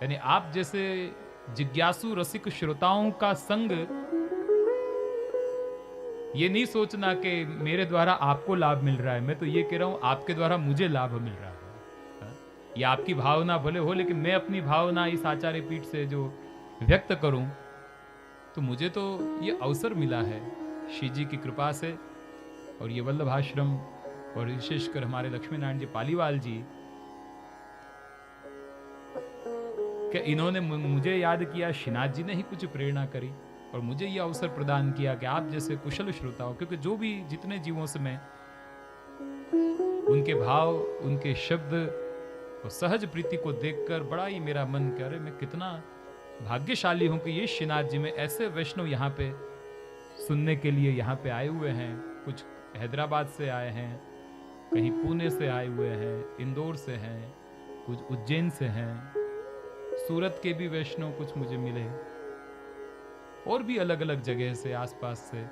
यानी आप जैसे जिज्ञासु रसिक श्रोताओं का संग, ये नहीं सोचना कि मेरे द्वारा आपको लाभ मिल रहा है, मैं तो ये कह रहा हूं आपके द्वारा मुझे लाभ मिल रहा है। हाँ? ये आपकी भावना भले हो, लेकिन मैं अपनी भावना इस आचार्य पीठ से जो व्यक्त करूं, तो मुझे तो ये अवसर मिला है श्री जी की कृपा से। और ये वल्लभ आश्रम और विशेषकर हमारे लक्ष्मी नारायण जी पालीवाल जी, कि इन्होंने मुझे याद किया, श्रीनाथ जी ने ही कुछ प्रेरणा करी और मुझे ये अवसर प्रदान किया कि आप जैसे कुशल श्रोता हो, क्योंकि जो भी जितने जीवों से मैं उनके भाव, उनके शब्द और सहज प्रीति को देखकर बड़ा ही मेरा मन करे मैं कितना भाग्यशाली हूं कि ये श्रीनाथ जी में ऐसे वैष्णव यहाँ पे सुनने के लिए यहाँ पे आए हुए हैं। कुछ हैदराबाद से आए हैं, कहीं पुणे से आए हुए हैं, इंदौर से हैं, कुछ उज्जैन से हैं, सूरत के भी वैष्णव कुछ मुझे मिले, और भी अलग अलग जगह से, आसपास से।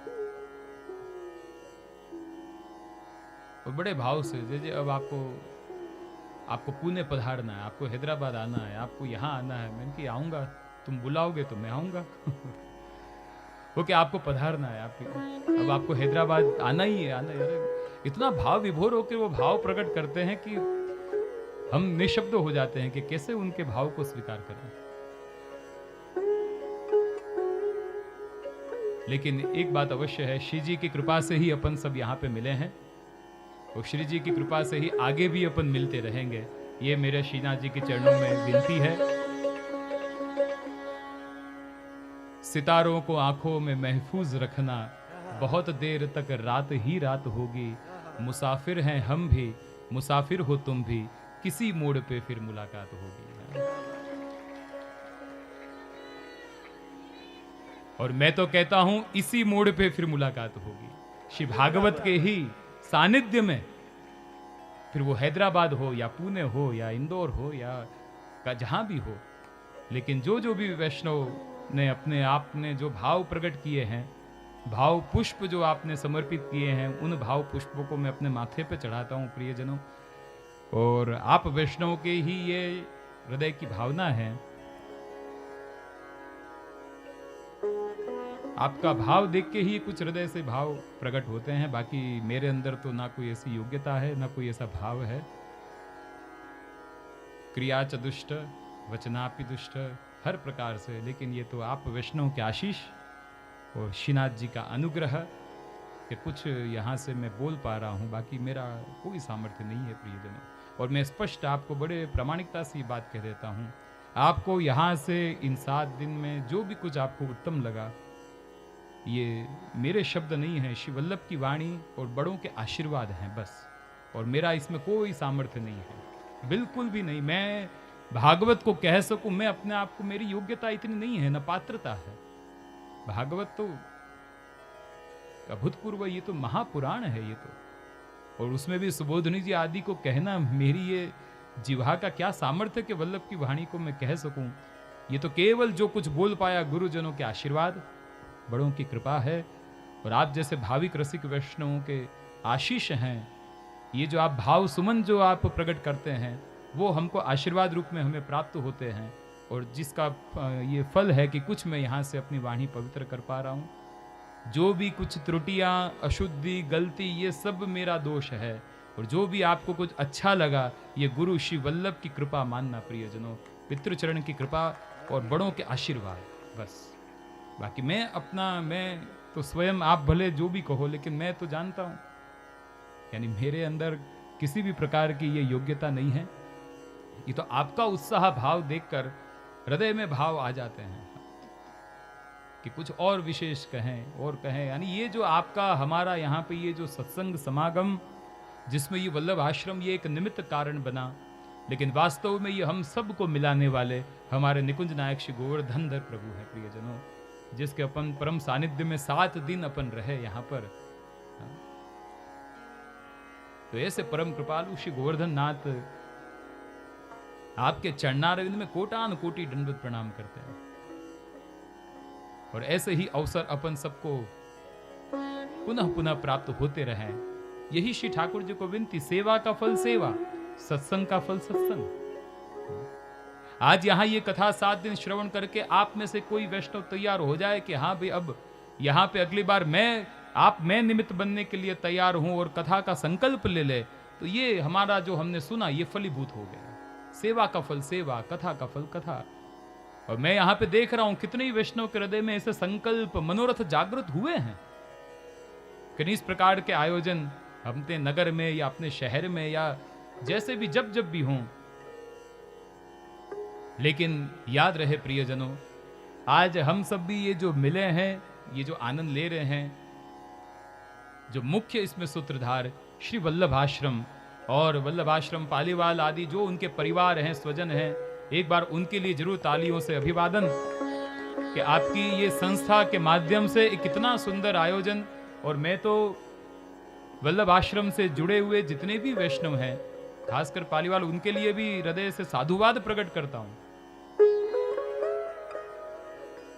और बड़े भाव से जैसे अब आपको पुणे पधारना है, आपको हैदराबाद आना है, आपको यहाँ आना है, मैंने कि आऊँगा, तुम बुलाओगे तो मैं आऊँगा। ओके, आपको पधारना है, अब आपको हैदराबाद आना ही है, आना है। इतना भाव विभोर होकर वो भाव प्रकट करते हैं कि हम निशब्द हो जाते हैं कि कैसे उनके भाव को स्वीकार करें। लेकिन एक बात अवश्य है, श्री जी की कृपा से ही अपन सब यहाँ पे मिले हैं और श्री जी की कृपा से ही आगे भी अपन मिलते रहेंगे। ये मेरे श्रीनाथ जी के चरणों में विनती है। सितारों को आंखों में महफूज रखना, बहुत देर तक रात ही रात होगी। मुसाफिर हैं हम भी, मुसाफिर हो तुम भी, किसी मोड़ पे फिर मुलाकात होगी। और मैं तो कहता हूं इसी मोड़ पे फिर मुलाकात होगी, श्री भागवत के ही सानिध्य में। फिर वो हैदराबाद हो या पुणे हो या इंदौर हो या जहां भी हो, लेकिन जो भी वैष्णव ने अपने आप ने जो भाव प्रकट किए हैं, भाव पुष्प जो आपने समर्पित किए हैं, उन भाव पुष्पों को मैं अपने माथे पे चढ़ाता हूं प्रियजनों। और आप वैष्णव के ही ये हृदय की भावना है, आपका भाव देख के ही कुछ हृदय से भाव प्रकट होते हैं। बाकी मेरे अंदर तो ना कोई ऐसी योग्यता है, ना कोई ऐसा भाव है। क्रिया च दुष्ट वचनापि दुष्ट, हर प्रकार से। लेकिन ये तो आप वैष्णव के आशीष और श्रीनाथ जी का अनुग्रह कि कुछ यहाँ से मैं बोल पा रहा हूँ, बाकी मेरा कोई सामर्थ्य नहीं है प्रियजनों। और मैं स्पष्ट आपको बड़े प्रामाणिकता से ये बात कह देता हूँ, आपको यहाँ से इन 7 दिन में जो भी कुछ आपको उत्तम लगा, ये मेरे शब्द नहीं है, श्री वल्लभ की वाणी और बड़ों के आशीर्वाद हैं बस। और मेरा इसमें कोई सामर्थ्य नहीं है, बिल्कुल भी नहीं। मैं भागवत को कह सकूं, मैं अपने आप को, मेरी योग्यता इतनी नहीं है, न पात्रता है। भागवत तो अभूतपूर्व, ये तो महापुराण है ये तो। और उसमें भी सुबोधनी जी आदि को कहना, मेरी ये जिह्वा का क्या सामर्थ्य कि वल्लभ की वाणी को मैं कह सकूं। ये तो केवल जो कुछ बोल पाया गुरुजनों के आशीर्वाद, बड़ों की कृपा है। और आप जैसे भाविक रसिक वैष्णवों के आशीष हैं। ये जो आप भाव सुमन जो आप प्रकट करते हैं, वो हमको आशीर्वाद रूप में हमें प्राप्त होते हैं। और जिसका ये फल है कि कुछ मैं यहाँ से अपनी वाणी पवित्र कर पा रहा हूँ। जो भी कुछ त्रुटियाँ, अशुद्धि, गलती, ये सब मेरा दोष है। और जो भी आपको कुछ अच्छा लगा, ये गुरु श्री वल्लभ की कृपा मानना प्रियजनों, पितृचरण की कृपा और बड़ों के आशीर्वाद बस। बाकी मैं तो स्वयं, आप भले जो भी कहो, लेकिन मैं तो जानता हूँ, यानी मेरे अंदर किसी भी प्रकार की ये योग्यता नहीं है। ये तो आपका उत्साह भाव देखकर हृदय में भाव आ जाते हैं कि कुछ और विशेष कहें और कहें। यानी ये जो आपका हमारा यहाँ पे ये जो सत्संग समागम, जिसमें ये वल्लभ आश्रम ये एक निमित्त कारण बना, लेकिन वास्तव में ये हम सबको मिलाने वाले हमारे निकुंज नायक श्री गोवर्धनधर प्रभु है प्रियजनों, जिसके अपन परम सानिध्य में 7 दिन अपन रहे यहाँ पर। तो ऐसे परम कृपालु श्री गोवर्धन नाथ आपके चरणारविंद में कोटान कोटि दंडवत प्रणाम करते हैं। और ऐसे ही अवसर अपन सबको पुनः पुनः प्राप्त होते रहे। यही श्री ठाकुर जी को विनती, सेवा का फल सेवा, सत्संग का फल सत्संग। आज यहाँ ये कथा 7 दिन श्रवण करके आप में से कोई वैष्णव तैयार हो जाए कि हाँ भाई अब यहाँ पे अगली बार मैं निमित्त बनने के लिए तैयार हूं और कथा का संकल्प ले ले, तो ये हमारा जो हमने सुना ये फलीभूत हो गया। सेवा का फल सेवा, कथा का फल कथा। और मैं यहाँ पे देख रहा हूं कितने ही वैष्णव के हृदय में ऐसे संकल्प मनोरथ जागृत हुए हैं कि इस प्रकार के आयोजन अपने नगर में या अपने शहर में या जैसे भी जब भी हों। लेकिन याद रहे प्रियजनों, आज हम सब भी ये जो मिले हैं, ये जो आनंद ले रहे हैं, जो मुख्य इसमें सूत्रधार श्री वल्लभ आश्रम और वल्लभ आश्रम पालीवाल आदि जो उनके परिवार हैं, स्वजन हैं, एक बार उनके लिए जरूर तालियों से अभिवादन कि आपकी ये संस्था के माध्यम से एक इतना सुंदर आयोजन। और मैं तो वल्लभ आश्रम से जुड़े हुए जितने भी वैष्णव हैं, खासकर पालीवाल, उनके लिए भी हृदय से साधुवाद प्रकट करता हूं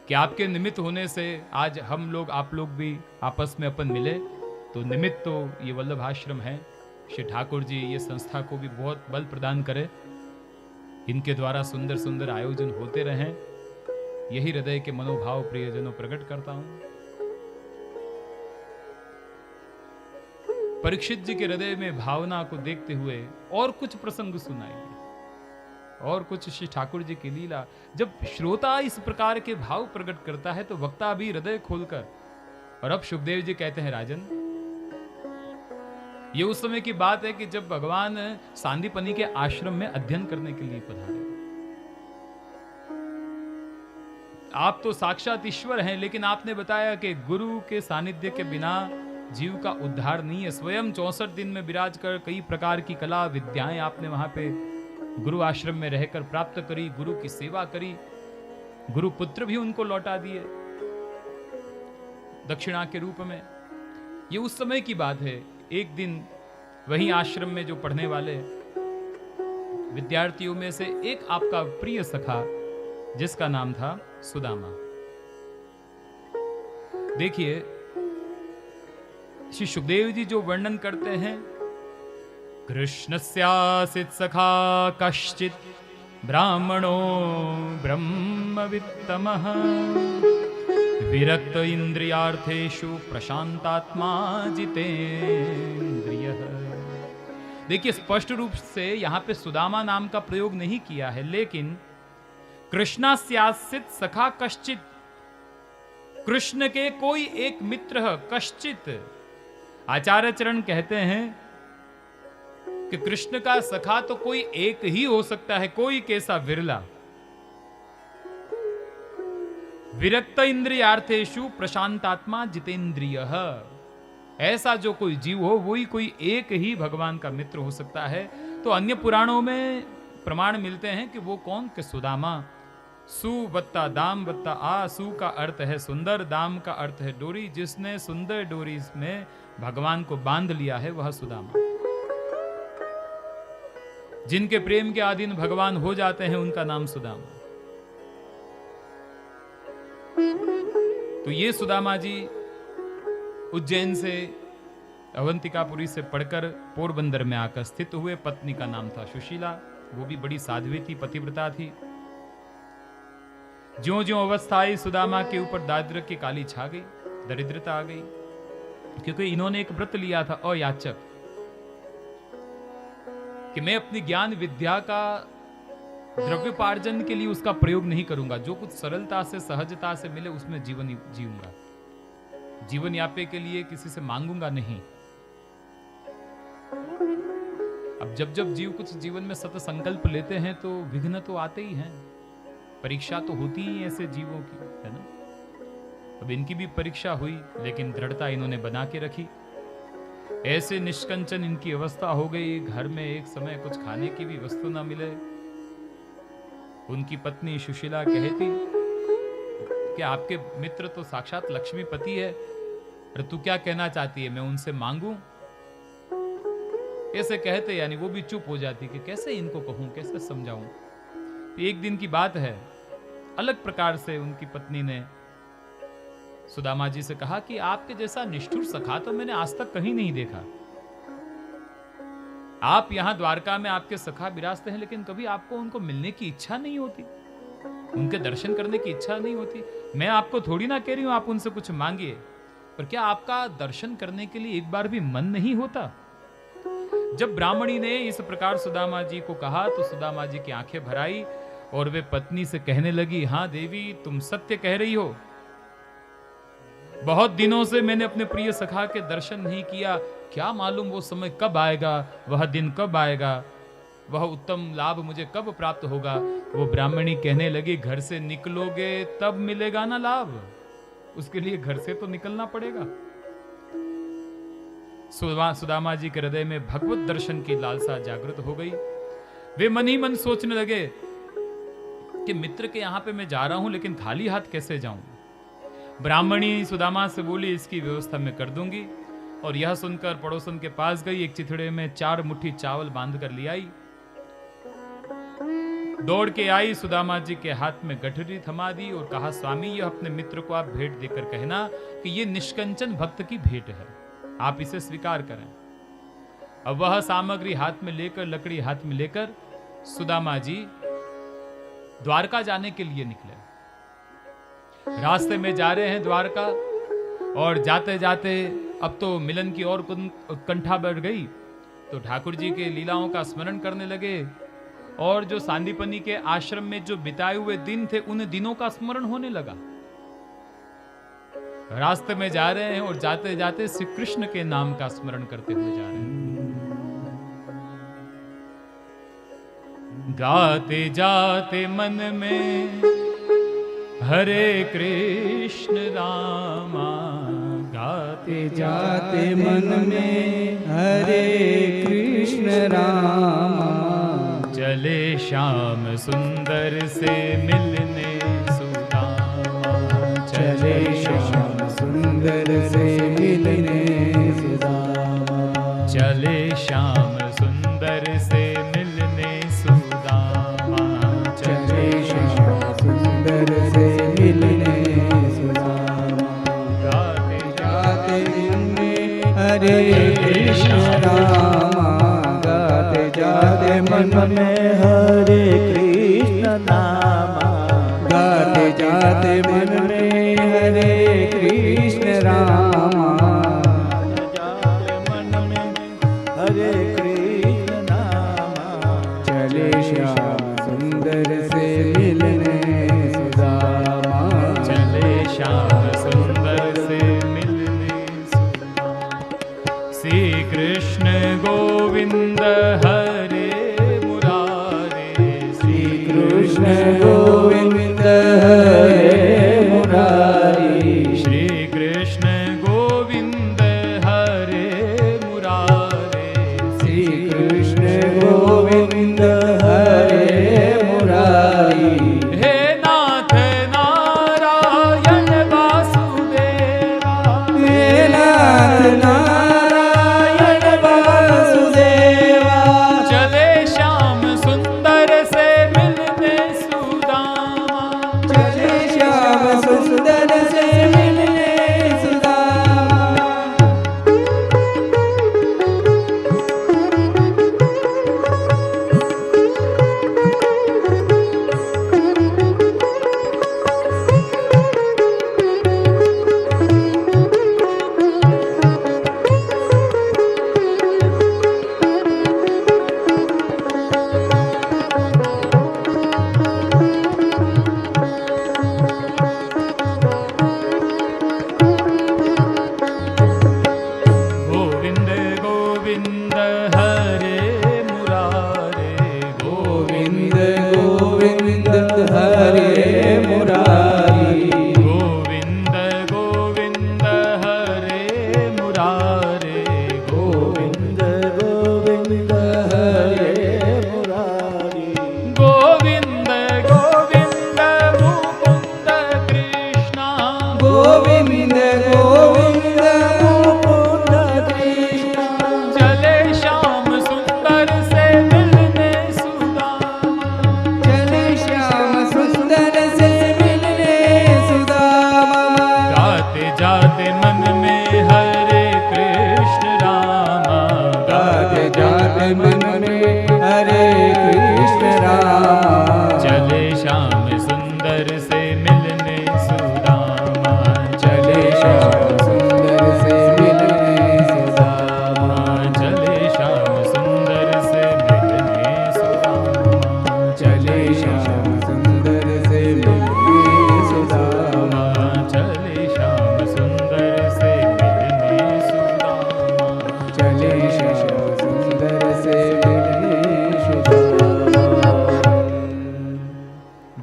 कि आपके निमित्त होने से आज हम लोग, आप लोग भी आपस में अपन मिले। तो निमित्त तो ये वल्लभ आश्रम है। श्री ठाकुर जी ये संस्था को भी बहुत बल प्रदान करे, इनके द्वारा सुंदर सुंदर आयोजन होते रहें, यही हृदय के मनोभाव प्रियजनों प्रकट करता हूं। परीक्षित जी के हृदय में भावना को देखते हुए और कुछ प्रसंग सुनाएंगे, और कुछ श्री ठाकुर जी की लीला। जब श्रोता इस प्रकार के भाव प्रकट करता है तो वक्ता भी हृदय खोलकर। और अब सुखदेव जी कहते हैं, राजन, ये उस समय की बात है कि जब भगवान सांदीपनी के आश्रम में अध्ययन करने के लिए पधारे। आप तो साक्षात ईश्वर हैं, लेकिन आपने बताया कि गुरु के सानिध्य के बिना जीव का उद्धार नहीं है। स्वयं 64 दिन में विराज कर कई प्रकार की कला विद्याएं आपने वहां पे गुरु आश्रम में रहकर प्राप्त करी, गुरु की सेवा करी, गुरु पुत्र भी उनको लौटा दिए दक्षिणा के रूप में। ये उस समय की बात है। एक दिन वहीं आश्रम में जो पढ़ने वाले विद्यार्थियों में से एक आपका प्रिय सखा, जिसका नाम था सुदामा। देखिए श्री सुखदेव जी जो वर्णन करते हैं, कृष्णस्यासित सखा कश्चित ब्राह्मणो ब्रह्मवित्तमः विरक्त इंद्रियार्थेषु प्रशांतात्मा जितेन्द्रियः। देखिए स्पष्ट रूप से यहां पे सुदामा नाम का प्रयोग नहीं किया है, लेकिन कृष्णास्यासित सखा कश्चित, कृष्ण के कोई एक मित्र कश्चित। आचार्य चरण कहते हैं कि कृष्ण का सखा तो कोई एक ही हो सकता है, कोई कैसा विरला। विरक्त इंद्रियार्थेषु प्रशांतात्मा जितेंद्रियः, ऐसा जो कोई जीव हो वही कोई एक ही भगवान का मित्र हो सकता है। तो अन्य पुराणों में प्रमाण मिलते हैं कि वो कौन, के सुदामा। सु वत्ता दाम वत्ता आ, सु का अर्थ है सुंदर, दाम का अर्थ है डोरी। जिसने सुंदर डोरी में भगवान को बांध लिया है वह सुदामा। जिनके प्रेम के अधीन भगवान हो जाते हैं उनका नाम सुदामा। तो ये सुदामा जी उज्जैन से, अवंतिकापुरी से पढ़कर पोरबंदर में आकर स्थित हुए। पत्नी का नाम था सुशीला, वो भी बड़ी साध्वी थी, पतिव्रता थी। ज्यों ज्यों अवस्था आई सुदामा के ऊपर दारिद्र्य की काली छा गई, दरिद्रता आ गई, क्योंकि इन्होंने एक व्रत लिया था अयाचक कि मैं अपनी ज्ञान विद्या का द्रव्योपार्जन के लिए उसका प्रयोग नहीं करूंगा, जो कुछ सरलता से सहजता से मिले उसमें जीवन जीऊंगा, जीवन यापे के लिए किसी से मांगूंगा नहीं। अब जब जीव कुछ जीवन में सत संकल्प लेते हैं तो विघ्न तो आते ही हैं, परीक्षा तो होती ही ऐसे जीवों की, है ना। अब इनकी भी परीक्षा हुई, लेकिन दृढ़ता इन्होंने बना के रखी। ऐसे निष्कंचन इनकी अवस्था हो गई, घर में एक समय कुछ खाने की भी वस्तु ना मिले। उनकी पत्नी सुशीला कहती कि आपके मित्र तो साक्षात लक्ष्मीपति है, अरे तू क्या कहना चाहती है, मैं उनसे मांगूं? ऐसे कहते यानी वो भी चुप हो जाती कि कैसे इनको कहूं, कैसे समझाऊं। एक दिन की बात है, अलग प्रकार से उनकी पत्नी ने सुदामा जी से कहा कि आपके जैसा निष्ठुर सखा तो मैंने आज तक कहीं नहीं देखा। आप यहाँ द्वारका में आपके सखा विराजते हैं, लेकिन कभी आपको उनको मिलने की इच्छा नहीं होती, उनके दर्शन करने की इच्छा नहीं होती। मैं आपको थोड़ी ना कह रही हूं आप उनसे कुछ मांगिए, पर क्या आपका दर्शन करने के लिए एक बार भी मन नहीं होता? जब ब्राह्मणी ने इस प्रकार सुदामा जी को कहा तो सुदामा जी की आंखें भर आई और वे पत्नी से कहने लगी, हाँ देवी, तुम सत्य कह रही हो। बहुत दिनों से मैंने अपने प्रिय सखा के दर्शन नहीं किया, क्या मालूम वो समय कब आएगा, वह दिन कब आएगा, वह उत्तम लाभ मुझे कब प्राप्त होगा। वो ब्राह्मणी कहने लगी, घर से निकलोगे तब मिलेगा ना लाभ, उसके लिए घर से तो निकलना पड़ेगा। सुदामा जी के हृदय में भगवत दर्शन की लालसा जागृत हो गई। वे मन ही मन सोचने लगे कि मित्र के यहां पे मैं जा रहा हूं, लेकिन खाली हाथ कैसे जाऊं। ब्राह्मणी सुदामा से बोली, इसकी व्यवस्था मैं कर दूंगी। और यह सुनकर पड़ोसन के पास गई, एक चिथड़े में 4 मुट्ठी चावल बांध कर ले आई। दौड़ के आई, सुदामा जी के हाथ में गठरी थमा दी और कहा, स्वामी, यह अपने मित्र को आप भेंट देकर कहना कि यह निष्कंचन भक्त की भेंट है, आप इसे स्वीकार करें। अब वह सामग्री हाथ में लेकर, लकड़ी हाथ में लेकर सुदामा जी द्वारका जाने के लिए निकले। रास्ते में जा रहे हैं द्वारका, और जाते जाते अब तो मिलन की और उत्कंठा बढ़ गई, तो ठाकुर जी के लीलाओं का स्मरण करने लगे। और जो सांदीपनी के आश्रम में जो बिताए हुए दिन थे, उन दिनों का स्मरण होने लगा। रास्ते में जा रहे हैं और जाते जाते श्री कृष्ण के नाम का स्मरण करते हुए जा रहे हैं। गाते जाते मन में हरे कृष्ण रामा, गाते जाते मन में हरे कृष्ण रामा, चले श्याम सुंदर से मिलने सुदामा, चले श्याम सुंदर से मिलने सुदामा, चले श्याम सुंदर से मिलने सुदामा, चले श्याम सुंदर से मिलने सुदामा, गाते जाते मन में हरे कृष्ण रामा, गाते जाते मन में हरे कृष्ण नामा, गाते जाते मन में हरे कृष्ण रामा, जाते मन में हरे कृष्ण नामा, चले श्याम सुंदर से मिलने सुदामा, चले श्याम सुंदर से मिलने सुदामा। श्री कृष्ण गोविंद हरे मुरारे, श्री कृष्ण गोविंद हरे मुरारी, श्री कृष्ण गोविंद हरे मुरारे, श्री कृष्ण गोविंद हरे मुरारी, हे नाथ नारायण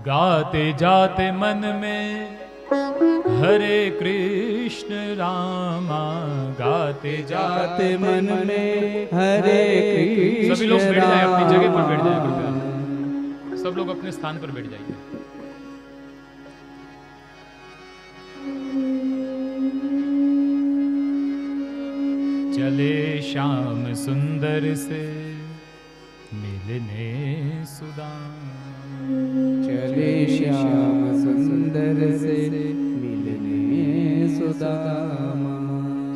गाते जाते मन में हरे कृष्ण रामा, गाते जाते मन में हरे कृष्ण सभी लोग बैठ जाए, अपनी जगह पर बैठ जाए राम। कृपया। सब लोग अपने स्थान पर बैठ जाइए। चले श्याम सुंदर से मिलने सुदाम, चले श्याम सुंदर से मिलने सुदामा।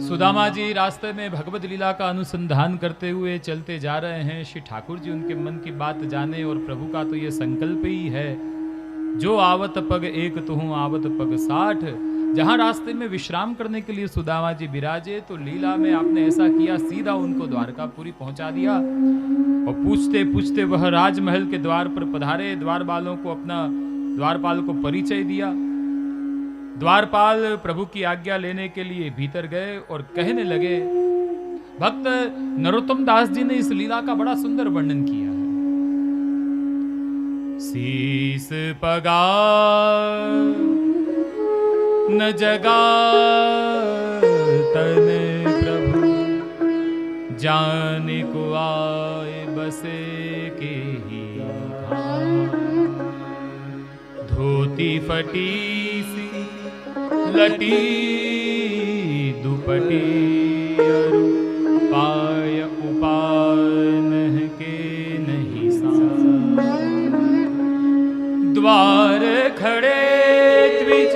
सुदामा जी रास्ते में भगवत लीला का अनुसंधान करते हुए चलते जा रहे हैं। श्री ठाकुर जी उनके मन की बात जाने, और प्रभु का तो ये संकल्प ही है, जो आवत पग एक तुहूं आवत पग 60। जहां रास्ते में विश्राम करने के लिए सुदामा जी विराजे, तो लीला में आपने ऐसा किया, सीधा उनको द्वारकापुरी पहुंचा दिया। और पूछते पूछते वह राजमहल के द्वार पर पधारे। द्वारपालों को अपना द्वारपाल को परिचय दिया। द्वारपाल प्रभु की आज्ञा लेने के लिए भीतर गए और कहने लगे, भक्त नरोत्तम दास जी ने इस लीला का बड़ा सुंदर वर्णन किया है। शीस पगा न जगा तन प्रभु, जाने को आए बसे के ही धाम। धोती फटी सी लटी दुपटी, अरु पाय उपान के नहीं सा। द्वार खड़े द्विज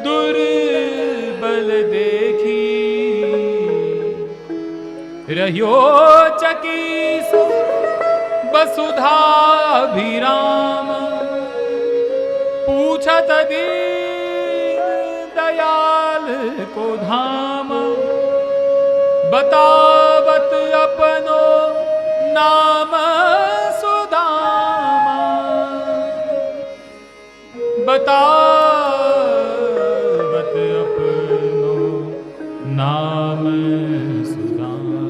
दुर्बल देखी, रह्यो चकी सो वसुधा अभिराम। पूछत दीन दयाल को धाम, बतावत अपनो नाम सुदामा। बतावत अपनो नाम सुदामा।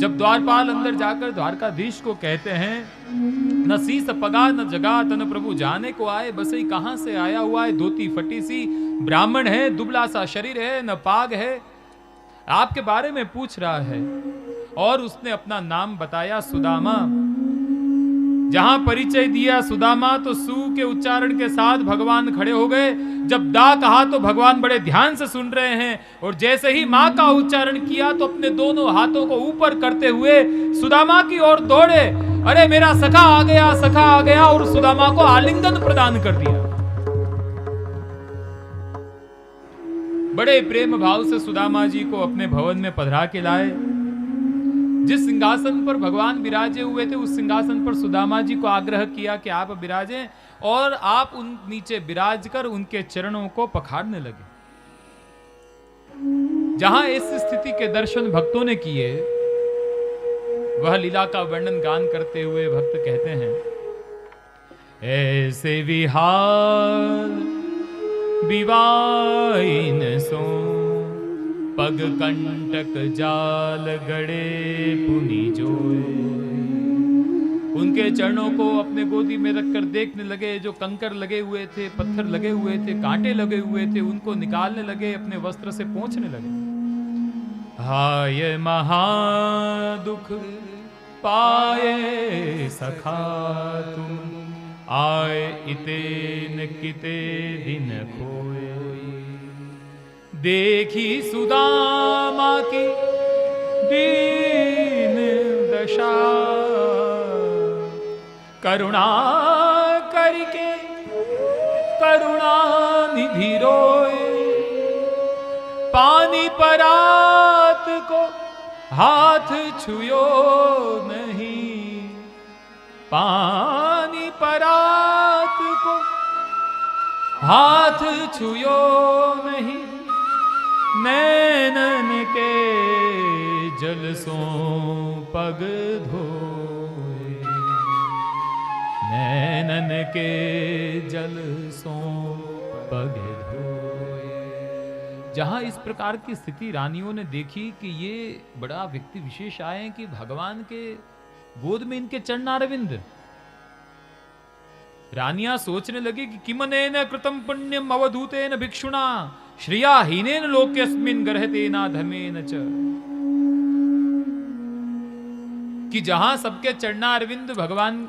जब द्वारपाल अंदर जाकर द्वारकाधीश को कहते हैं, न शीस पगा न जगा तन प्रभु, जाने को आए बसई कहां से आया हुआ है, धोती फटी सी, ब्राह्मण है, दुबला सा शरीर है, न पाग है, आपके बारे में पूछ रहा है। और उसने अपना नाम बताया सुदामा। जहां परिचय दिया सुदामा, तो सु के उच्चारण के साथ भगवान खड़े हो गए। जब दा कहा तो भगवान बड़े ध्यान से सुन रहे हैं, और जैसे ही मां का उच्चारण किया तो अपने दोनों हाथों को ऊपर करते हुए सुदामा की ओर दौड़े। अरे मेरा सखा आ गया, सखा आ गया, और सुदामा को आलिंगन प्रदान कर दिया। बड़े प्रेम भाव से सुदामा जी को अपने भवन में पधरा के लाए। जिस सिंहासन पर भगवान विराजे हुए थे, उस सिंहासन पर सुदामा जी को आग्रह किया कि आप विराजें, और आप उन नीचे विराज कर उनके चरणों को पखारने लगे। जहां इस स्थिति के दर्शन भक्तों ने किए, वह लीला का वर्णन गान करते हुए भक्त कहते हैं, ऐसे विहार विवाइन सो, पग कंटक जाल गड़े पुनि जोए। उनके चरणों को अपने गोदी में रखकर देखने लगे। जो कंकर लगे हुए थे, पत्थर लगे हुए थे, कांटे लगे हुए थे, उनको निकालने लगे, अपने वस्त्र से पोंछने लगे। हाय महादुख पाए सखा तुम, आए इते न किते दिन खोए। देखी सुदामा की दीन दशा, करुणा करके करुणा निधि रोए। पानी परात को हाथ छुयो नहीं, पानी परात को हाथ छुयो नहीं। नैनन के जल सो पग धोए, नैनन के जल सो पग धोए। जहां इस प्रकार की स्थिति रानियों ने देखी कि ये बड़ा व्यक्ति विशेष आए कि भगवान के गोद में इनके चरणारविंद, रानियां सोचने लगी कि किमनेन कृतम पुण्यम अवधूतेन भिक्षुणा श्रिया हीनेन लोकेस्मिन गर्हतेना धमेन च, कि जहां सबके चरणारविंद भगवान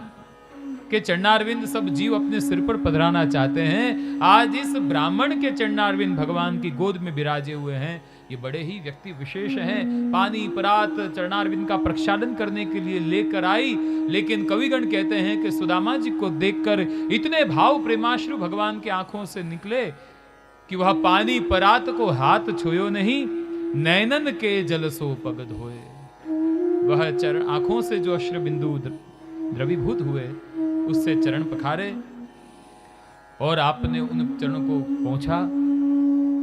के चरणारविंद सब जीव अपने सिर पर पधराना चाहते हैं, आज इस ब्राह्मण के चरणारविंद भगवान की गोद में विराजे हुए हैं। ये बड़े ही व्यक्ति विशेष हैं। पानी परात चरणारविंद का प्रक्षालन करने के लिए लेकर आई, लेकिन कविगण कहते हैं कि सुदामा जी को देखकर इतने भाव प्रेमाश्रु भगवान की आंखों से निकले कि वह पानी परात को हाथ छुयो नहीं, नैनन के जल सो पग धोए। वह चरण आंखों से जो अश्रु बिंदु द्रवीभूत हुए उससे चरण पखारे और आपने उन चरणों को पहुंचा।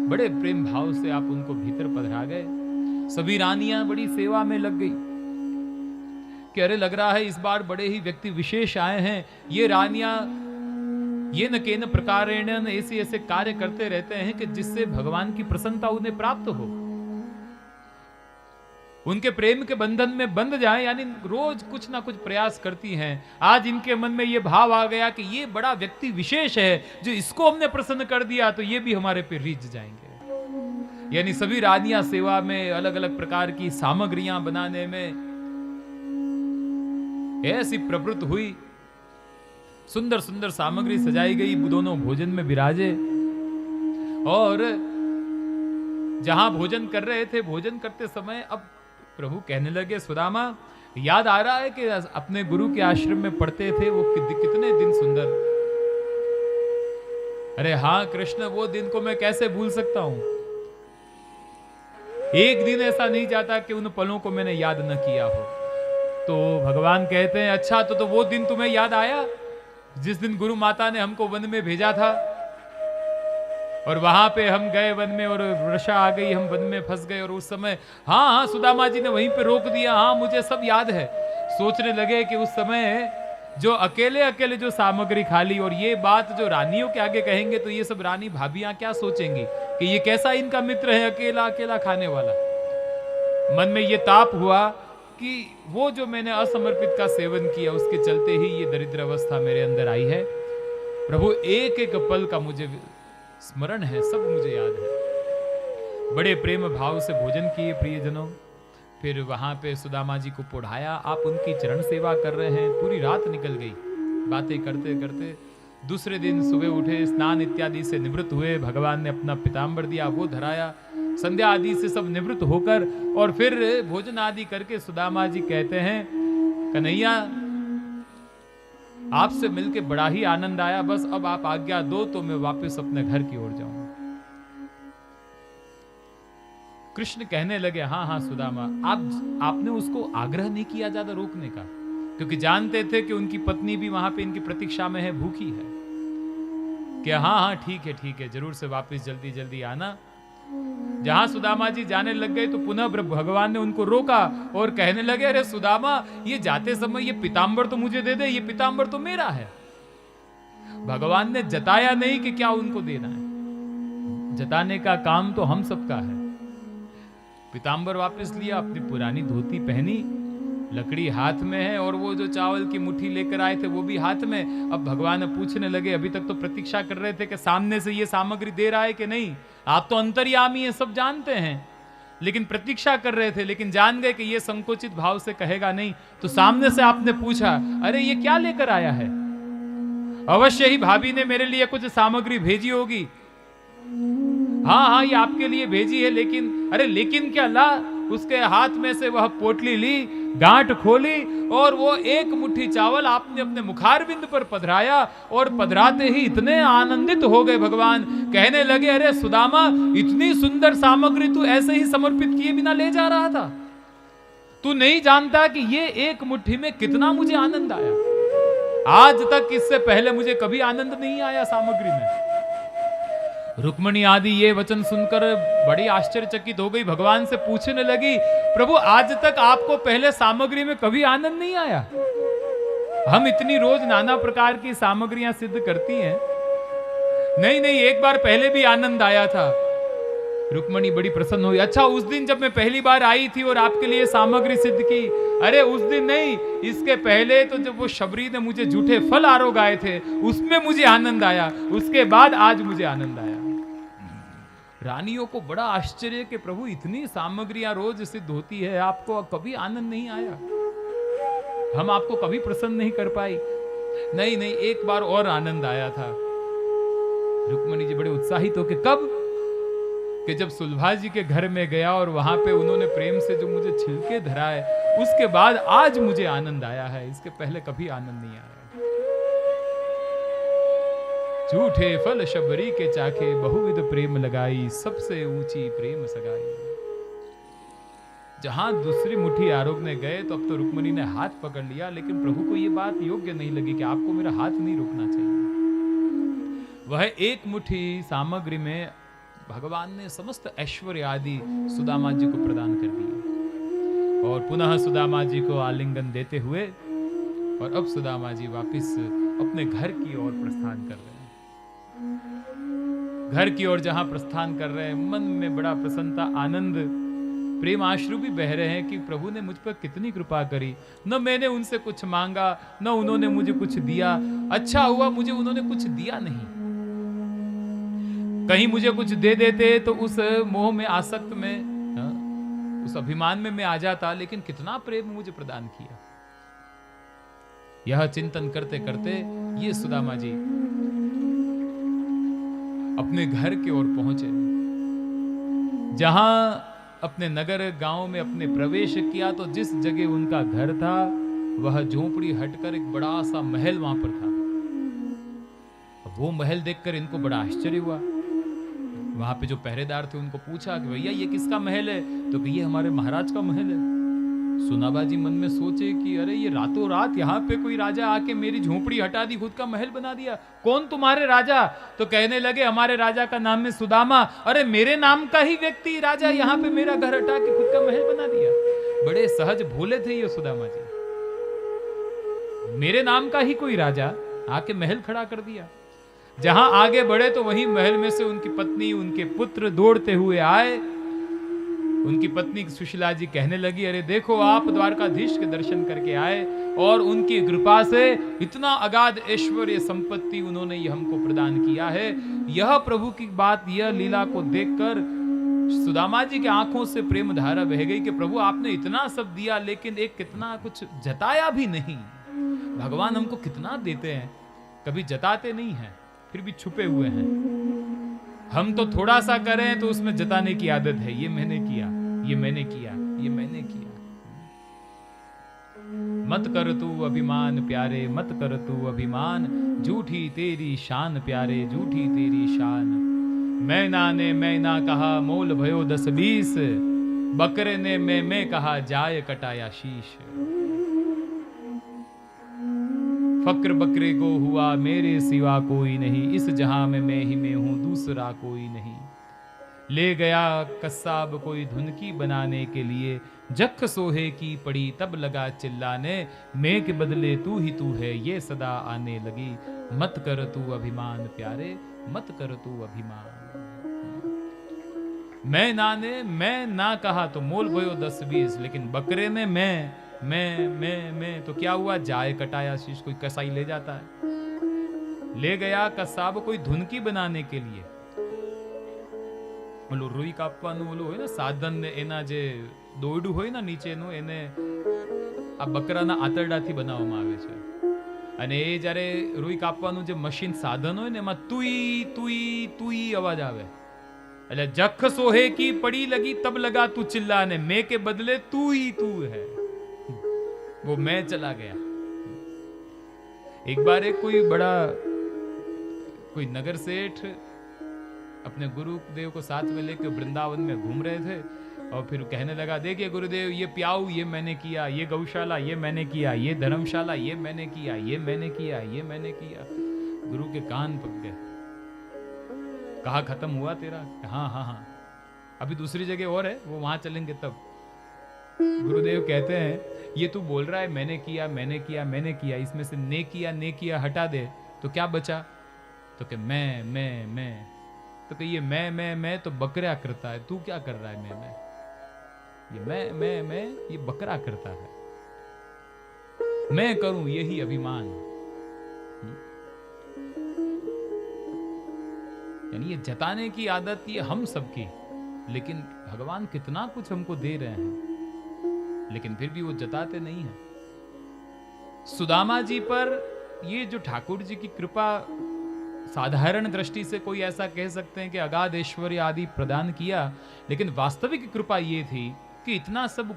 बड़े प्रेम भाव से आप उनको भीतर पधरा गए। सभी रानियां बड़ी सेवा में लग गई कि अरे लग रहा है इस बार बड़े ही व्यक्ति विशेष आए हैं। ये रानियां ये न केन प्रकारेण ऐसे ऐसे कार्य करते रहते हैं कि जिससे भगवान की प्रसन्नता उन्हें प्राप्त हो, उनके प्रेम के बंधन में बंध जाए, यानी रोज कुछ ना कुछ प्रयास करती हैं। आज इनके मन में ये भाव आ गया कि ये बड़ा व्यक्ति विशेष है, जो इसको हमने प्रसन्न कर दिया तो ये भी हमारे पे रीझ जाएंगे। यानी सभी रानियां सेवा में, अलग अलग प्रकार की सामग्रियां बनाने में ऐसी प्रवृत्त हुई। सुंदर सुंदर सामग्री सजाई गई, दोनों भोजन में विराजे और जहां भोजन कर रहे थे, भोजन करते समय अब प्रभु कहने लगे, सुदामा याद आ रहा है कि अपने गुरु के आश्रम में पढ़ते थे, वो कितने दिन सुंदर। अरे हाँ कृष्ण, वो दिन को मैं कैसे भूल सकता हूं। एक दिन ऐसा नहीं जाता कि उन पलों को मैंने याद न किया हो। तो भगवान कहते हैं, अच्छा तो वो दिन तुम्हें याद आया जिस दिन गुरु माता ने हमको वन में भेजा था और वहां पे हम गए वन में और वर्षा आ गई, हम वन में फंस गए और उस समय हाँ सुदामा जी ने वहीं पे रोक दिया। हाँ मुझे सब याद है। सोचने लगे कि उस समय जो अकेले अकेले जो सामग्री खाली, और ये बात जो रानियों के आगे कहेंगे तो ये सब रानी भाभियां क्या सोचेंगी कि ये कैसा इनका मित्र है, अकेला अकेला खाने वाला। मन में ये ताप हुआ कि वो जो मैंने असमर्पित का सेवन किया उसके चलते ही ये दरिद्र अवस्था मेरे अंदर आई है। प्रभु एक एक पल का मुझे स्मरण है, सब मुझे याद है। बड़े प्रेम भाव से भोजन किए प्रियजनों, फिर वहां पे सुदामा जी को पढ़ाया। आप उनकी चरण सेवा कर रहे हैं। पूरी रात निकल गई बातें करते करते। दूसरे दिन सुबह उठे, स्नान इत्यादि से निवृत्त हुए, भगवान ने अपना पीताम्बर दिया, वो धराया। संध्या आदि से सब निवृत्त होकर और फिर भोजन आदि करके सुदामा जी कहते हैं, कन्हैया आपसे मिलके बड़ा ही आनंद आया, बस अब आप आज्ञा दो तो मैं वापस अपने घर की ओर जाऊं। कृष्ण कहने लगे, हाँ हाँ सुदामा, आपने उसको आग्रह नहीं किया ज्यादा रोकने का, क्योंकि जानते थे कि उनकी पत्नी भी वहां पे इनकी प्रतीक्षा में है, भूखी है। कि हाँ हाँ ठीक है जरूर से वापस जल्दी जल्दी आना। जहां सुदामा जी जाने लग गए तो पुनः भगवान ने उनको रोका और कहने लगे, अरे सुदामा ये जाते समय ये पीताम्बर तो मुझे दे दे, ये पीताम्बर तो मेरा है। भगवान ने जताया नहीं कि क्या उनको देना है, जताने का काम तो हम सबका है। पीताम्बर वापस लिया, अपनी पुरानी धोती पहनी, लकड़ी हाथ में है और वो जो चावल की मुट्ठी लेकर आए थे वो भी हाथ में। अब भगवान पूछने लगे, अभी तक तो प्रतीक्षा कर रहे थे कि सामने से ये सामग्री दे रहा है कि नहीं, आप तो अंतर्यामी हैं, सब जानते हैं, लेकिन प्रतीक्षा कर रहे थे, लेकिन जान गए कि ये संकोचित भाव से कहेगा नहीं, तो सामने से आपने पूछा, अरे ये क्या लेकर आया है? अवश्य ही भाभी ने मेरे लिए कुछ सामग्री भेजी होगी। हाँ हाँ ये आपके लिए भेजी है, लेकिन अरे लेकिन क्या, ला। उसके हाथ में से वह पोटली ली, गांठ खोली और वो एक मुट्ठी चावल आपने अपने मुखारविंद पर पधराया और पधराते ही इतने आनंदित हो गए भगवान, कहने लगे, अरे सुदामा इतनी सुंदर सामग्री तू ऐसे ही समर्पित किए बिना ले जा रहा था? तू नहीं जानता कि ये एक मुट्ठी में कितना मुझे आनंद आया। आज तक इससे पहले मुझे कभी आनंद नहीं आया सामग्री में। रुक्मणी आदि ये वचन सुनकर बड़ी आश्चर्यचकित हो गई, भगवान से पूछने लगी, प्रभु आज तक आपको पहले सामग्री में कभी आनंद नहीं आया? हम इतनी रोज नाना प्रकार की सामग्रियां सिद्ध करती हैं। नहीं एक बार पहले भी आनंद आया था, रुक्मणी बड़ी प्रसन्न हुई। अच्छा, उस दिन जब मैं पहली बार आई थी और आपके लिए सामग्री सिद्ध की, अरे उस दिन नहीं, इसके पहले तो जब वो शबरी ने मुझे झूठे फल आरोप आए थे, उसमें मुझे आनंद आया, उसके बाद आज मुझे आनंद आया। रानियों को बड़ा आश्चर्य कि प्रभु इतनी सामग्रियां रोज सिद्ध होती है, आपको कभी आनंद नहीं आया, हम आपको कभी प्रसन्न नहीं कर पाई। नहीं नहीं, एक बार और आनंद आया था। रुक्मणी जी बड़े उत्साहित हो के, कब? कि जब सुलभा जी के घर में गया और वहां पे उन्होंने प्रेम से जो मुझे छिलके धराए, उसके बाद आज मुझे आनंद आया है, इसके पहले कभी आनंद नहीं आया। झूठे फल शबरी के चाखे, बहुविध प्रेम लगाई, सबसे ऊंची प्रेम सगाई। जहां दूसरी मुट्ठी आरोगने गए तो अब तो रुक्मणी ने हाथ पकड़ लिया, लेकिन प्रभु को यह बात योग्य नहीं लगी कि आपको मेरा हाथ नहीं रोकना चाहिए। वह एक मुट्ठी सामग्री में भगवान ने समस्त ऐश्वर्य आदि सुदामा जी को प्रदान कर दिए और पुनः सुदामा जी को आलिंगन देते हुए, और अब सुदामा जी वापिस अपने घर की ओर प्रस्थान कर रहे हैं। घर की ओर जहां प्रस्थान कर रहे हैं, मन में बड़ा प्रसन्नता, आनंद, प्रेम आश्रु भी बह रहे हैं कि प्रभु ने मुझ पर कितनी कृपा करी। न मैंने उनसे कुछ मांगा, न उन्होंने मुझे कुछ दिया। अच्छा हुआ मुझे उन्होंने कुछ दिया नहीं। कहीं मुझे कुछ दे देते तो उस मोह में, आसक्त में, उस अभिमान में मैं आ जाता, लेकिन कितना प्रेम मुझे प्रदान किया। यह चिंतन करते करते ये सुदामा जी अपने घर की ओर पहुंचे। जहां अपने नगर गांव में अपने प्रवेश किया तो जिस जगह उनका घर था, वह झोपड़ी हटकर एक बड़ा सा महल वहां पर था। वो महल देखकर इनको बड़ा आश्चर्य हुआ। वहां पे जो पहरेदार थे उनको पूछा कि भैया ये किसका महल है? तो कि ये हमारे महाराज का महल है। सुनाबा जी मन में सोचे कि अरे ये रातों रात यहाँ पे कोई राजा आके मेरी झोपड़ी हटा दी, खुद का महल बना दिया। कौन तुम्हारे राजा? तो कहने लगे हमारे राजा का नाम है सुदामा। अरे मेरे नाम का ही व्यक्ति राजा यहाँ पे मेरा घर हटा के खुद का महल बना दिया। बड़े सहज भोले थे ये सुदामा जी। मेरे नाम का ही कोई राजा आके महल खड़ा कर दिया। जहां आगे बढ़े तो वहीं महल में से उनकी पत्नी, उनके पुत्र दौड़ते हुए आए। उनकी पत्नी सुशीला जी कहने लगी, अरे देखो आप द्वारकाधीश के दर्शन करके आए और उनकी कृपा से इतना अगाध ऐश्वर्य संपत्ति उन्होंने ये हमको प्रदान किया है। यह प्रभु की बात, यह लीला को देखकर सुदामा जी की आंखों से प्रेम धारा बह गई कि प्रभु आपने इतना सब दिया, लेकिन एक कितना कुछ जताया भी नहीं। भगवान हमको कितना देते हैं, कभी जताते नहीं हैं, फिर भी छुपे हुए हैं। हम तो थोड़ा सा करें तो उसमें जताने की आदत है, ये मैंने किया, ये मैंने किया, ये मैंने किया। मत कर तू अभिमान प्यारे, मत कर तू अभिमान, झूठी तेरी शान प्यारे, झूठी तेरी शान। मैना ने मैना कहा मोल भयो 10-20, बकरे ने मैं कहा जाय कटाया शीश। फक्र बकरे को हुआ मेरे सिवा कोई नहीं, इस जहां में मैं ही मैं हूं, दूसरा कोई नहीं। ले गया कस्साब कोई धुनकी बनाने के लिए, जख सोहे की पड़ी तब लगा चिल्लाने, मैं के बदले तू ही तू है ये सदा आने लगी। मत कर तू अभिमान प्यारे, मत कर तू अभिमान। मैं ना कहा तो मोल भयो 10-20, लेकिन बकरे ने मैं तो क्या हुआ? जाए कटाया शीश। कोई कसाई ले जाता है। ले गया कसाब कोई धुनकी बनाने के लिए। બોલો રૂઈ કાપવાનું ઓલું હોય ને સાધન ને એના જે દોરડું હોય ને નીચેનું, એને આ બકરાના આંતરડાથી બનાવવામાં આવે છે। અને એ જ્યારે રૂઈ કાપવાનું જે મશીન સાધન હોય ને, એમાં તુઈ તુઈ તુઈ અવાજ આવે। એટલે જખ સોહે की पड़ी लगी तब लगा तू चिल्लाने, मैं के बदले तू ही तू है। वो मैं चला गया। एक बार कोई बड़ा कोई नगर सेठ अपने गुरुदेव को साथ में लेकर वृंदावन में घूम रहे थे और फिर कहने लगा, देखिए गुरुदेव ये प्याऊ ये मैंने किया, ये गौशाला ये मैंने किया, ये धर्मशाला ये मैंने किया, ये मैंने किया, ये मैंने किया। गुरु के कान पक गए। कहा खत्म हुआ तेरा? हाँ हाँ हाँ, अभी दूसरी जगह और है, वो वहां चलेंगे तब। गुरुदेव कहते हैं, ये तू बोल रहा है मैंने किया मैंने किया मैंने किया, इसमें से ने किया हटा दे तो क्या बचा? तो कि मैं। तो कहिए मैं तो बकरा करता है, तू क्या कर रहा है? मैं ये मैं ये बकरा करता है, मैं करूं यही अभिमान। यानी ये जताने की आदत ये हम सबकी, लेकिन भगवान कितना कुछ हमको दे रहे हैं, लेकिन फिर भी वो जताते नहीं है। सुदामा जी पर ये जो ठाकुर जी की कृपा, साधारण दृष्टि से कोई ऐसा कह सकते हैं कि अगाध ऐश्वर्य आदि प्रदान किया, लेकिन वास्तविक कृपा ये थी कि इतना सब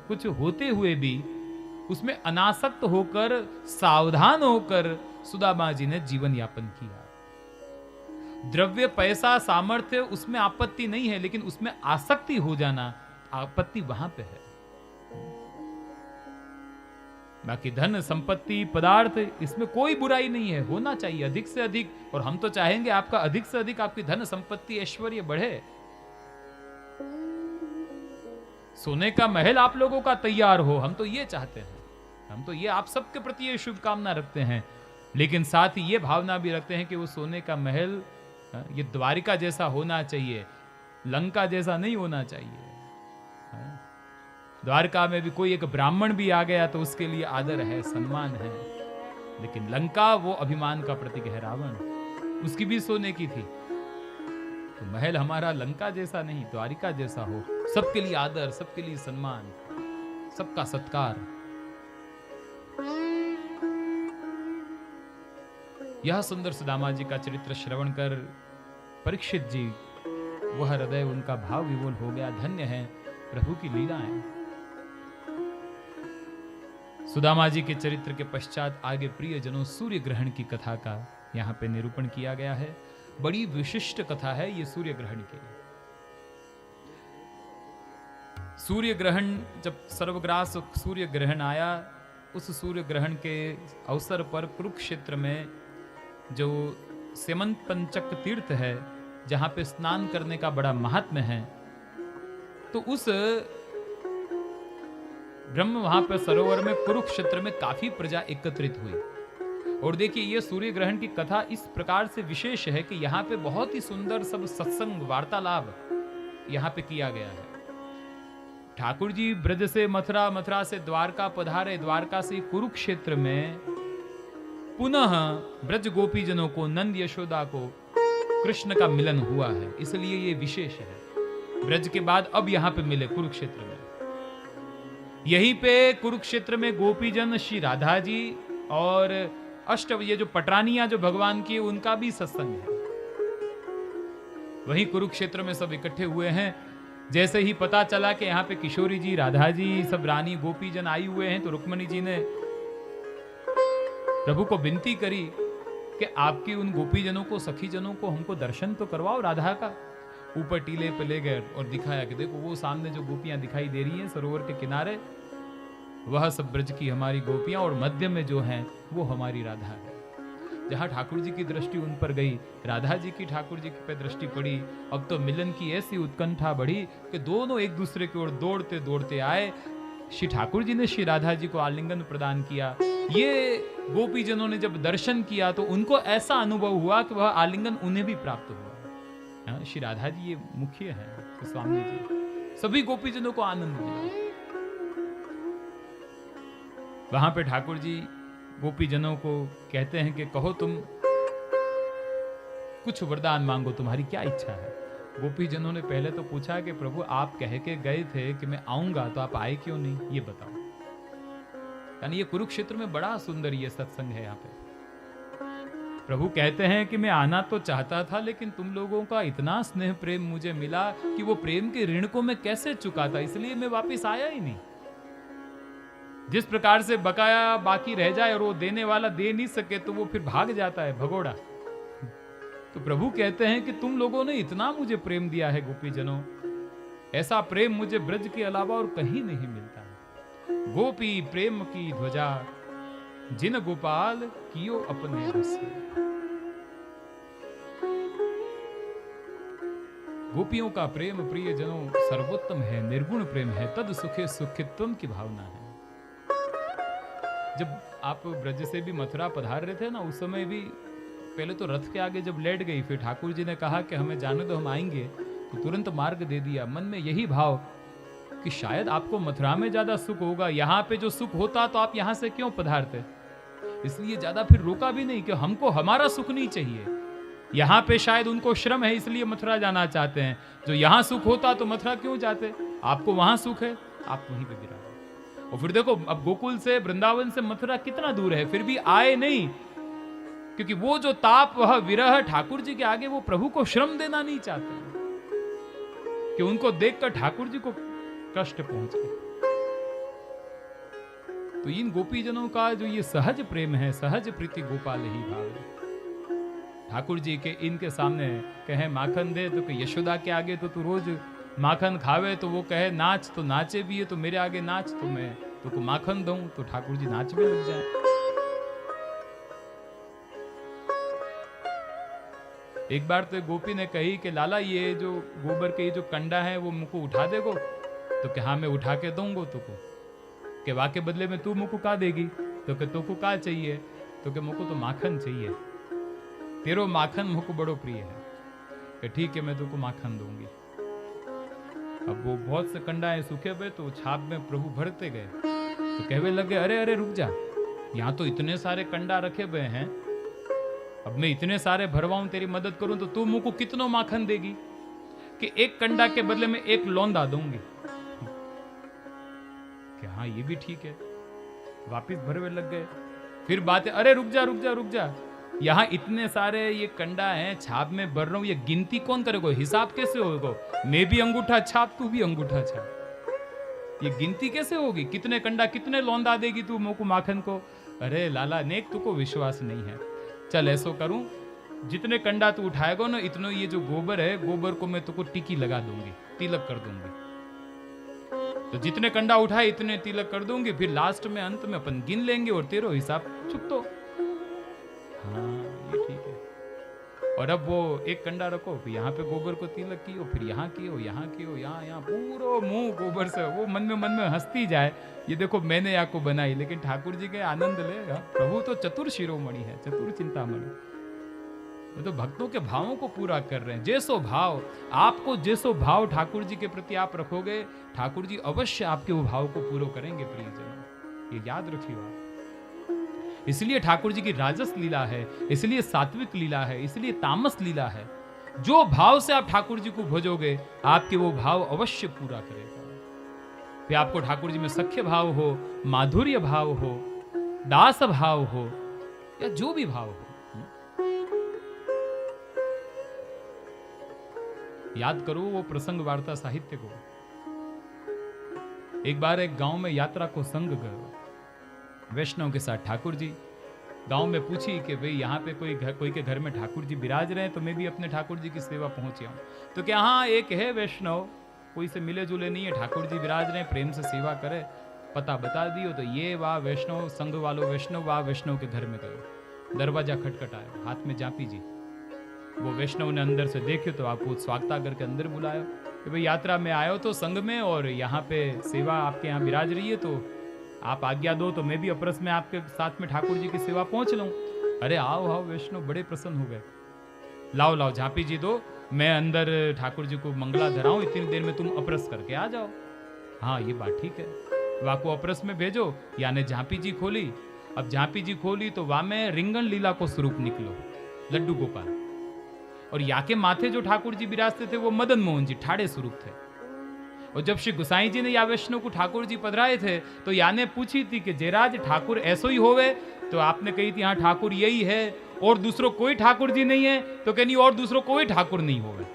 कुछ होते हुए भी उसमें अनासक्त होकर, सावधान होकर सुदामा जी ने जीवन यापन किया। द्रव्य, पैसा, सामर्थ्य उसमें आपत्ति नहीं है, लेकिन उसमें आसक्ति हो जाना, आपत्ति वहां पे है। बाकी धन, संपत्ति, पदार्थ, इसमें कोई बुराई नहीं है, होना चाहिए अधिक से अधिक। और हम तो चाहेंगे आपका अधिक से अधिक आपकी धन, संपत्ति, ऐश्वर्य बढ़े। सोने का महल आप लोगों का तैयार हो, हम तो ये चाहते हैं। हम तो ये आप सबके प्रति ये शुभकामना रखते हैं, लेकिन साथ ही ये भावना भी रखते हैं कि वो सोने का महल ये द्वारिका जैसा होना चाहिए, लंका जैसा नहीं होना चाहिए। द्वारका में भी कोई एक ब्राह्मण भी आ गया तो उसके लिए आदर है, सम्मान है, लेकिन लंका वो अभिमान का प्रतीक है, रावण, उसकी भी सोने की थी। तो महल हमारा लंका जैसा नहीं, द्वारिका जैसा हो, सबके लिए आदर, सबके लिए सम्मान, सबका सत्कार। यह सुंदर सुदामा जी का चरित्र श्रवण कर परीक्षित जी, वह हृदय उनका भाव विवोल हो गया। धन्य है प्रभु की लीलाएं। सुदामा जी के चरित्र के पश्चात आगे प्रियजनों सूर्य ग्रहण की कथा का यहां पे निरूपण किया गया है। बड़ी विशिष्ट कथा है ये सूर्य ग्रहण की। सूर्य ग्रहण, जब सर्वग्रास सूर्य ग्रहण आया, उस सूर्य ग्रहण के अवसर पर कुरुक्षेत्र में जो सेमंत पंचक तीर्थ है, जहां पे स्नान करने का बड़ा महात्म्य है, तो उस ब्रह्म वहां पर सरोवर में कुरुक्षेत्र में काफी प्रजा एकत्रित हुई। और देखिए ये सूर्य ग्रहण की कथा इस प्रकार से विशेष है कि यहाँ पे बहुत ही सुंदर सब सत्संग वार्तालाप यहाँ पे किया गया है। ठाकुर जी ब्रज से मथुरा, मथुरा से द्वारका पधारे, द्वारका से कुरुक्षेत्र में पुनः ब्रज गोपी जनों को, नंद यशोदा को कृष्ण का मिलन हुआ है, इसलिए ये विशेष है। ब्रज के बाद अब यहाँ पे मिले कुरुक्षेत्र में। यहीं पे कुरुक्षेत्र में गोपी जन, श्री राधा जी और ये जो पटरानियां जो भगवान की, उनका भी सत्संग है। वहीं कुरुक्षेत्र में सब इकट्ठे हुए हैं। जैसे ही पता चला कि यहाँ पे किशोरी जी, राधा जी, सब रानी गोपी जन आई हुए हैं, तो रुक्मणी जी ने प्रभु को विनती करी कि आपकी उन गोपी जनों को, सखी जनों को हमको दर्शन तो करवाओ राधा का। ऊपर टीले पे ले गए और दिखाया कि देखो वो सामने जो गोपियां दिखाई दे रही हैं सरोवर के किनारे, वह सब ब्रज की हमारी गोपियां, और मध्य में जो हैं वो हमारी राधा है। जहां ठाकुर जी की दृष्टि उन पर गई, राधा जी की ठाकुर जी पे दृष्टि पड़ी। अब तो मिलन की ऐसी उत्कंठा बढ़ी कि दोनों एक दूसरे की ओर दौड़ते दौड़ते आए। श्री ठाकुर जी ने श्री राधा जी को आलिंगन प्रदान किया। ये गोपी जनों ने जब दर्शन किया तो उनको ऐसा अनुभव हुआ कि वह आलिंगन उन्हें भी प्राप्त हुआ। श्री राधा जी ये मुख्य है, स्वामी जी, सभी गोपी जनों को आनंद दिया। वहां पे ठाकुर जी गोपी जनों को कहते हैं कि कहो तुम कुछ वरदान मांगो, तुम्हारी क्या इच्छा है। गोपी जनों ने पहले तो पूछा कि प्रभु आप कह के गए थे कि मैं आऊंगा, तो आप आए क्यों नहीं, ये बताओ। यानी ये कुरुक्षेत्र में बड़ा सुंदर ये सत्संग है। यहाँ पे प्रभु कहते हैं कि मैं आना तो चाहता था, लेकिन तुम लोगों का इतना स्नेह प्रेम मुझे मिला कि वो प्रेम के ऋण को मैं कैसे चुकाता, इसलिए मैं वापिस आया ही नहीं। जिस प्रकार से बकाया बाकी रह जाए और वो देने वाला दे नहीं सके तो वो फिर भाग जाता है भगोड़ा। तो प्रभु कहते हैं कि तुम लोगों ने इतना मुझे प्रेम दिया है गोपी जनों, ऐसा प्रेम मुझे ब्रज के अलावा और कहीं नहीं मिलता है। गोपी प्रेम की ध्वजा जिन गोपाल कियो अपने बस। गोपियों का प्रेम प्रिय जनों सर्वोत्तम है, निर्गुण प्रेम है, तद सुखे सुखित्वम की भावना है। जब आप ब्रज से भी मथुरा पधार रहे थे ना, उस समय भी पहले तो रथ के आगे जब लेट गई, फिर ठाकुर जी ने कहा कि हमें जाने दो, हम आएंगे, तो तुरंत मार्ग दे दिया। मन में यही भाव कि शायद आपको मथुरा में ज्यादा सुख होगा, यहाँ पे जो सुख होता तो आप यहाँ से क्यों पधारते। इसलिए ज्यादा फिर रोका भी नहीं कि हमको हमारा सुख नहीं चाहिए। यहाँ पे शायद उनको श्रम है इसलिए मथुरा जाना चाहते हैं, जो यहाँ सुख होता तो मथुरा क्यों जाते। आपको वहां सुख है, आप वहीं पे विराज। और फिर देखो, अब गोकुल से, वृंदावन से मथुरा कितना दूर है, फिर भी आए नहीं, क्योंकि वो जो ताप, वह विरह ठाकुर जी के आगे वो प्रभु को श्रम देना नहीं चाहते कि उनको देखकर ठाकुर जी को कष्ट पहुंचे। तो इन गोपीजनों का जो ये सहज प्रेम है, सहज प्रीति गोपाल ही भाव है। ठाकुर जी के इनके सामने कहे माखन दे, तो कि यशोदा के आगे तो तू रोज माखन खावे, तो वो कहे नाच, तो नाचे भी है, तो मेरे आगे नाच, तो मैं तो माखन दूं, तो ठाकुर जी नाचने लग जाए। एक बार तो गोपी ने कही कि लाला ये जो गोबर के ये जो कंडा है वो मुझको उठा देगो, तो कि हाँ मैं उठा के दूंगो तुको। कि वाके बदले में तू मुझको का देगी, तो कि तुको का चाहिए, तो कि मुझको तो माखन चाहिए, तेरो माखन मुझको बड़ो प्रिय है। कि ठीक है मैं तुको माखन दूंगी। अब वो बहुत से कंडाएं सूखे हुए, तो छाप में प्रभु भरते गए, तो कहवे लगे अरे अरे रुक जा, यहाँ तो इतने सारे कंडा रखे हुए हैं, अब मैं इतने सारे भरवाऊं तेरी मदद करूं तो तू मुझको कितनो माखन देगी। कि एक कंडा के बदले में एक लौंदा दूंगी। कि हाँ ये भी ठीक है। वापिस भरवे लग गए। फिर बात है अरे रुक जा रुक जा रुक जा, यहाँ इतने सारे ये कंडा हैं, छाप में भर रहा हूं, ये गिनती कौन करेगा, हिसाब कैसे होगा। मैं भी अंगूठा छाप, तू भी अंगूठा छाप, ये गिनती कैसे होगी, कितने कंडा कितने लौंदा देगी तू मोको माखन को। अरे लाला नेक तुको विश्वास नहीं है, चल ऐसो करूं, जितने कंडा तू उठाएगा ना, इतनो ये जो गोबर है, गोबर को मैं तुको टिकी लगा दूंगी, तिलक कर दूंगी। तो जितने कंडा उठाए इतने तिलक कर दूंगी, फिर लास्ट में अंत में अपन गिन लेंगे और तेरो हिसाब चुप। तो हाँ ये ठीक है। और अब वो एक कंडा रखो, फिर यहाँ पे गोबर को तिलक कियो, फिर यहाँ कियो, यहाँ कियो, यहाँ पूरा मुंह गोबर से। वो मन में हंसती जाए, ये देखो मैंने आपको बनाई, लेकिन ठाकुर जी के आनंद ले। प्रभु तो चतुर शिरोमणि है, चतुर चिंतामणि। वो तो भक्तों के भावों को पूरा कर रहे हैं। जैसो भाव आपको, जैसो भाव ठाकुर जी के प्रति आप रखोगे, ठाकुर जी अवश्य आपके वो भाव को पूरा करेंगे प्रियजनों, ये याद रखिए आप। इसलिए ठाकुर जी की राजस लीला है, इसलिए सात्विक लीला है, इसलिए तामस लीला है। जो भाव से आप ठाकुर जी को भजोगे, आपके वो भाव अवश्य पूरा करेगा। फिर आपको ठाकुर जी में सख्य भाव हो, माधुर्य भाव हो, दास भाव हो, या जो भी भाव हो, याद करो वो प्रसंग वार्ता साहित्य को। एक बार एक गांव में यात्रा को संग गए वैष्णव के साथ ठाकुर जी। गांव में पूछी कि भाई यहाँ पे कोई के घर में ठाकुर जी विराज रहे हैं, तो मैं भी अपने ठाकुर जी की सेवा पहुंच आऊं। तो क्या हाँ एक है वैष्णव, कोई से मिले जुले नहीं है, ठाकुर जी विराज रहे हैं, प्रेम से सेवा करे, पता बता दियो। तो ये वाह वैष्णव संघ वालों वैष्णव, वाह वैष्णव के घर में गए। दरवाजा खटखटाया, हाथ में जापी जी। वो वैष्णव ने अंदर से देखे तो आपको स्वागतागर के अंदर बुलाया कि भाई यात्रा में आयो तो संघ में, और यहाँ पे सेवा आपके यहाँ विराज रही है, तो आप आज्ञा दो तो मैं भी अपरस में आपके साथ में ठाकुर जी की सेवा पहुंच लूं। अरे आओ आओ वैष्णव, बड़े प्रसन्न हो गए। लाओ लाओ झांपी जी दो, मैं अंदर ठाकुर जी को मंगला धराऊं, इतनी देर में तुम अपरस करके आ जाओ। हाँ ये बात ठीक है। वहां को अपरस में भेजो, यानी झांपी जी खोली। अब झांपी जी खोली तो वहां में रिंगण लीला को स्वरूप निकलो, लड्डू गोपाल। और या के माथे जो ठाकुर जी विराजते थे वो मदन मोहन जी ठाड़े स्वरूप थे। और जब श्री गुसाई जी ने या वैष्णव को ठाकुर जी पधराए थे, तो या ने पूछी थी कि जयराज ठाकुर ऐसो ही होवे, तो आपने कही थी हाँ ठाकुर यही है, और दूसरों कोई ठाकुर जी नहीं है, तो कहनी और दूसरों कोई ठाकुर नहीं होवे।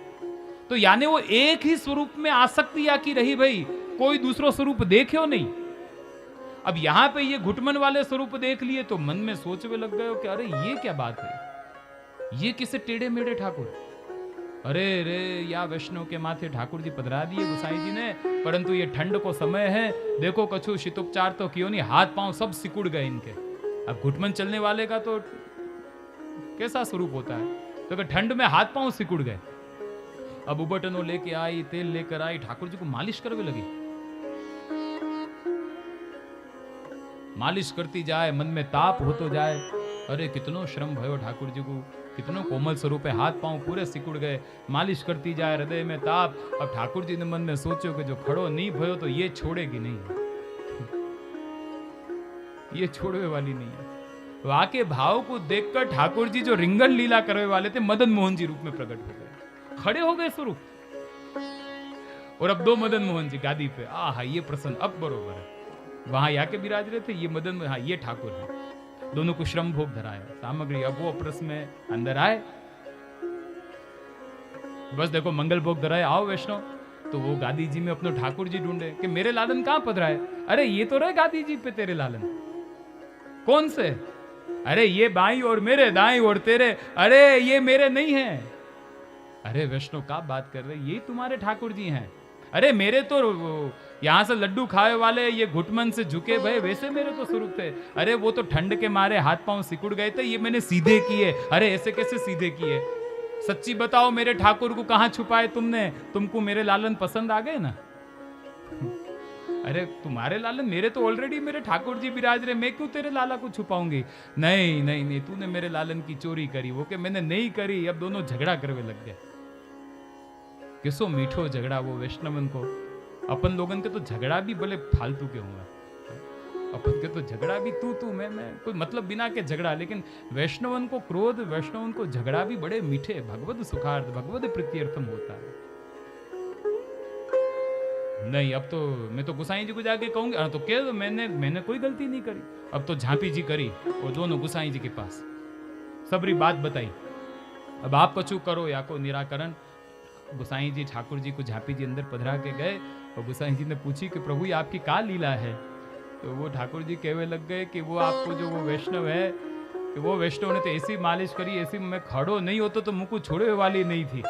तो यानी वो एक ही स्वरूप में आसक्ति या की रही, भाई कोई दूसरो स्वरूप देखे नहीं। अब यहाँ पे ये घुटमन वाले स्वरूप देख लिए, तो मन में सोचने लग गए कि अरे ये क्या बात है, ये किसे टेढ़े मेढ़े ठाकुर। अरे रे या वैष्णव के माथे ठाकुर जी पधरा दिए गुसाई जी ने, परंतु ये ठंड को समय है, देखो कछु शीतोपचार तो क्यों नहीं, हाथ पांव सब सिकुड़ गए इनके। अब घुटमन चलने वाले का तो कैसा स्वरूप होता है, तो ठंड में हाथ पांव सिकुड़ गए। अब उबटनो लेके आई, तेल लेकर आई, ठाकुर जी को मालिश करवे लगी। मालिश करती जाए, मन में ताप होतो जाए। अरे कितनो श्रम भयो ठाकुर जी को। कितनों कोमल स्वरूप है, हाथ पांव पूरे सिकुड़ गए, मालिश करती जाए, हृदय में ताप। अब ठाकुर जी ने मन में सोचो कि जो खड़ो नहीं भयो तो ये छोड़ेगी नहीं, ये छोड़ने वाली नहीं है। वहां के भाव को देखकर ठाकुर जी जो रिंगण लीला करने वाले थे मदन मोहन जी रूप में प्रकट हो गए, खड़े हो गए स्वरूप। और अब 2 मदन मोहन जी गादी पे, आहा ये प्रसन्न अब बरोबर है। वहां याके विराज रहे थे, ये मदन, हाँ ये ठाकुर है। दोनों को श्रम भोग धराया, सामग्री अब वो अपरस में अंदर आए, बस देखो मंगल भोग धराए, आओ वैष्णव। तो वो गादी जी में अपने ठाकुर जी ढूंढे कि मेरे लालन कहां पधराए। अरे ये तो रहे गादी जी पे तेरे लालन। कौन से? अरे ये बाई और मेरे, दाई और तेरे। अरे ये मेरे नहीं है। अरे वैष्णव क्या बात कर रहे, ये तुम्हारे ठाकुर जी हैं। अरे मेरे तो यहां से लड्डू खाए वाले, ये घुटमन से झुके भय, वैसे मेरे तो स्वरूप थे। अरे वो तो ठंड के मारे हाथ पांव सिकुड़ गए थे, ये मैंने सीधे किए। अरे ऐसे कैसे सीधे किए? सच्ची बताओ मेरे ठाकुर को कहां छुपाए तुमने? तुमको मेरे लालन पसंद आ गए ना? अरे तुम्हारे लालन, मेरे तो ऑलरेडी मेरे ठाकुर जी विराज रहे, मैं क्यों तेरे लाला को छुपाऊंगी? नहीं नहीं नहीं, तूने मेरे लालन की चोरी करी। वो कि मैंने नहीं करी। अब दोनों झगड़ा करने लग गए। किसो मीठो झगड़ा वो वैष्णवन को। अपन लोगन के तो झगड़ा भी भले फालतू के होंगे, अपन के तो झगड़ा भी तू मैं कोई मतलब बिना के झगड़ा। लेकिन वैष्णवन को क्रोध, वैष्णवन को झगड़ा भी बड़े मीठे, भगवद सुखार्थ, भगवद प्रीत्यर्थम होता है। नहीं अब तो मैं तो गुसाई जी को जाके कहूंगी, तो कह दो मैंने कोई गलती नहीं करी। अब तो झांपी जी करी और दोनों गुसाई जी के पास सबरी बात बताई। अब आप कछु करो या को निराकरण। गुसाई जी ठाकुर जी को झांपी जी अंदर पधरा के गए और गुसाई जी ने पूछी कि प्रभु ये आपकी का लीला है? तो वो ठाकुर जी कहने लग गए कि वो आपको जो वो वैष्णव है, कि वो वैष्णव ने तो ऐसी मालिश करी, ऐसी मैं खड़ो नहीं होता तो मुझको छोड़े वाली नहीं थी,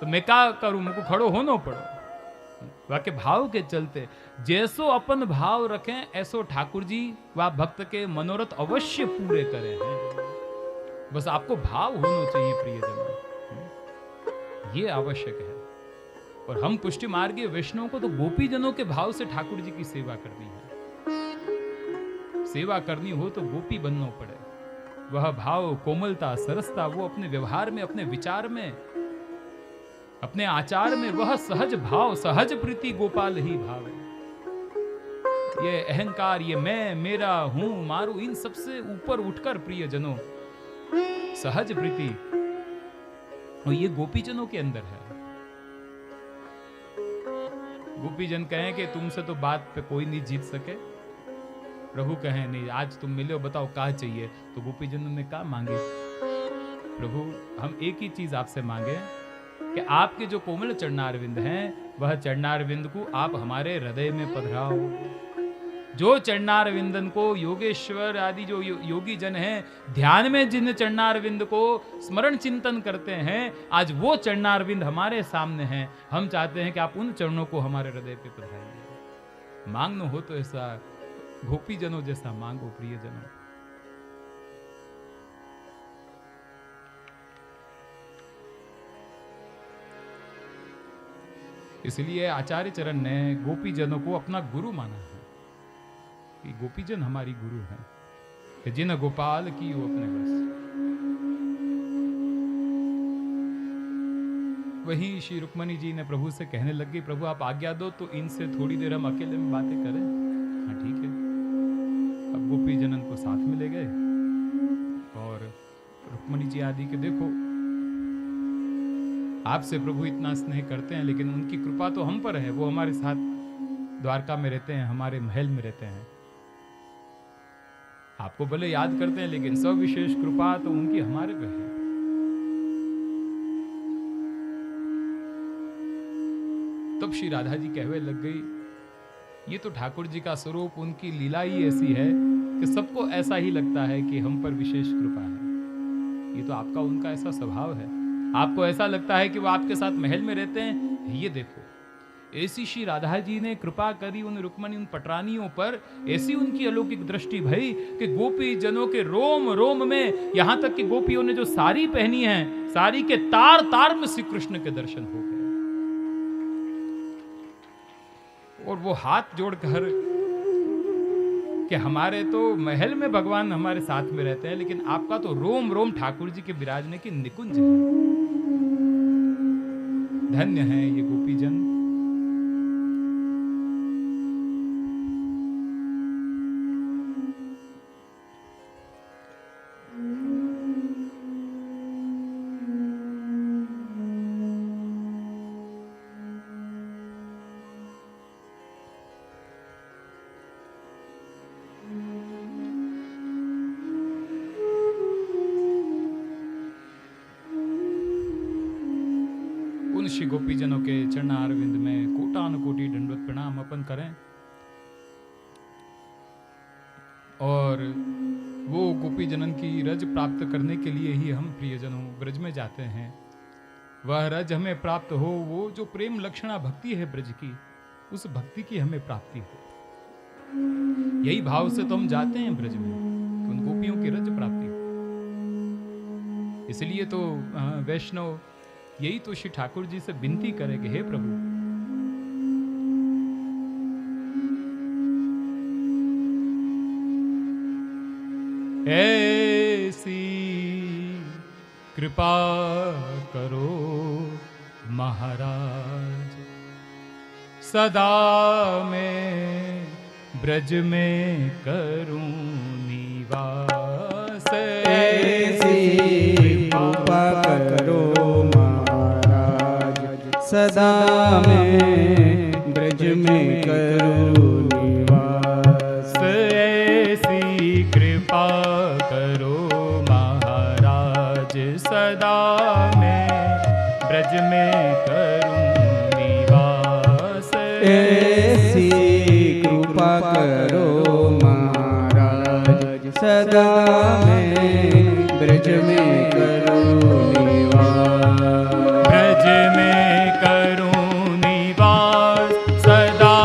तो मैं क्या करूं, मुझको खड़ो होना पड़ो। वाके भाव के चलते जैसो अपन भाव रखें ऐसो ठाकुर जी व भक्त के मनोरथ अवश्य पूरे करे हैं। बस आपको भाव होना चाहिए प्रियजन, ये आवश्यक है। और हम पुष्टि मार्गीय वैष्णव को तो गोपी जनों के भाव से ठाकुर जी की सेवा करनी है। सेवा करनी हो तो गोपी बनना पड़े। वह भाव, कोमलता, सरसता वो अपने व्यवहार में, अपने विचार में, अपने आचार में, वह सहज भाव, सहज प्रीति गोपाल ही भाव है। ये अहंकार, ये मैं, मेरा, हूं, मारू, इन सबसे ऊपर उठकर प्रियजनों सहज प्रीति, और ये गोपीजनों के अंदर है। गोपीजन कहें कि तुमसे तो बात पे कोई नहीं जीत सके। प्रभु कहें नहीं, आज तुम मिले हो, बताओ क्या चाहिए? तो गोपीजनों ने क्या मांगे? प्रभु हम एक ही चीज आपसे मांगे कि आपके जो कोमल चरणारविंद हैं, वह चरणारविंद को आप हमारे हृदय में पधराओ। जो चरणारविंदन को योगेश्वर आदि जो योगी जन हैं, ध्यान में जिन चरणारविंद को स्मरण चिंतन करते हैं, आज वो चरणारविंद हमारे सामने हैं। हम चाहते हैं कि आप उन चरणों को हमारे हृदय पे पधराइए। मांगनो हो तो ऐसा गोपी जनों जैसा मांगो प्रियजनों। इसलिए आचार्य चरण ने गोपी जनों को अपना गुरु माना है कि गोपीजन हमारी गुरु हैं, कि जिन गोपाल की वो अपने बस। वहीं श्री रुक्मणी जी ने प्रभु से कहने लगी, प्रभु आप आज्ञा दो तो इनसे थोड़ी देर हम अकेले में बातें करें। हाँ ठीक है। अब गोपी जनन को साथ में ले गए और रुक्मणी जी आदि के देखो, आपसे प्रभु इतना स्नेह करते हैं, लेकिन उनकी कृपा तो हम पर है। वो हमारे साथ द्वारका में रहते हैं, हमारे महल में रहते हैं। आपको भले याद करते हैं, लेकिन सब विशेष कृपा तो उनकी हमारे पे है। तब श्री राधा जी कहवे लग गई, ये तो ठाकुर जी का स्वरूप, उनकी लीला ही ऐसी है कि सबको ऐसा ही लगता है कि हम पर विशेष कृपा है। ये तो आपका उनका ऐसा स्वभाव है। आपको ऐसा लगता है कि वो आपके साथ महल में रहते हैं। ये देखो, ऐसी श्री राधा जी ने कृपा करी उन रुक्मणी, उन पटरानियों पर। ऐसी उनकी अलौकिक दृष्टि भई कि गोपी जनों के रोम रोम में, यहां तक कि गोपियों ने जो साड़ी पहनी है, साड़ी के तार तार में श्री कृष्ण के दर्शन हो गए। और वो हाथ जोड़कर कि हमारे तो महल में भगवान हमारे साथ में रहते हैं, लेकिन आपका तो रोम रोम ठाकुर जी के विराजने की निकुंज है। धन्य है ये गोपीजन। उन श्री गोपीजनों के चरणारविंद में कोटानुकोटि दंडवत प्रणाम अपन करें। और वो गोपीजनन की रज प्राप्त करने के लिए ही हम प्रियजनों ब्रज में जाते हैं। वह रज हमें प्राप्त हो, वो जो प्रेम लक्षणा भक्ति है ब्रज की, उस भक्ति की हमें प्राप्ति हो। यही भाव से तो हम जाते हैं ब्रज में कि उन गोपियों की रज प्राप्ति हो। इसलिए तो वैष्णव यही तो श्री ठाकुर जी से विनती करे कि हे प्रभु, ऐसी कृपा करो महाराज, सदा मैं ब्रज में करूं निवास। ऐसी कृपा करो सदा मैं ब्रज में करूं निवास। ऐसी कृपा करो महाराज, सदा मैं ब्रज में करूं निवास। ऐसी कृपा करो महाराज, सदा मैं ब्रज में करूं निवास। ब्रज में करूं निवास, सदा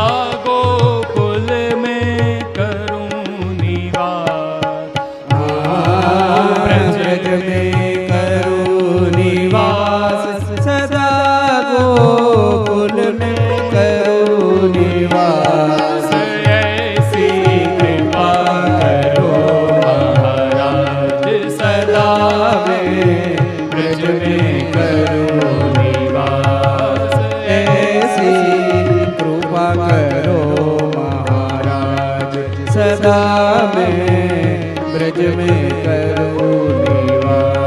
गोकुल में करूं निवास। ब्रज में करूं निवास, सदा गोकुल में करूं निवास। ऐसी कृपा करो महाराज, सदा मैं ब्रज में करूं निवास। ऐसी कृपा करो महाराज, सदा मैं ब्रज में करूं निवास।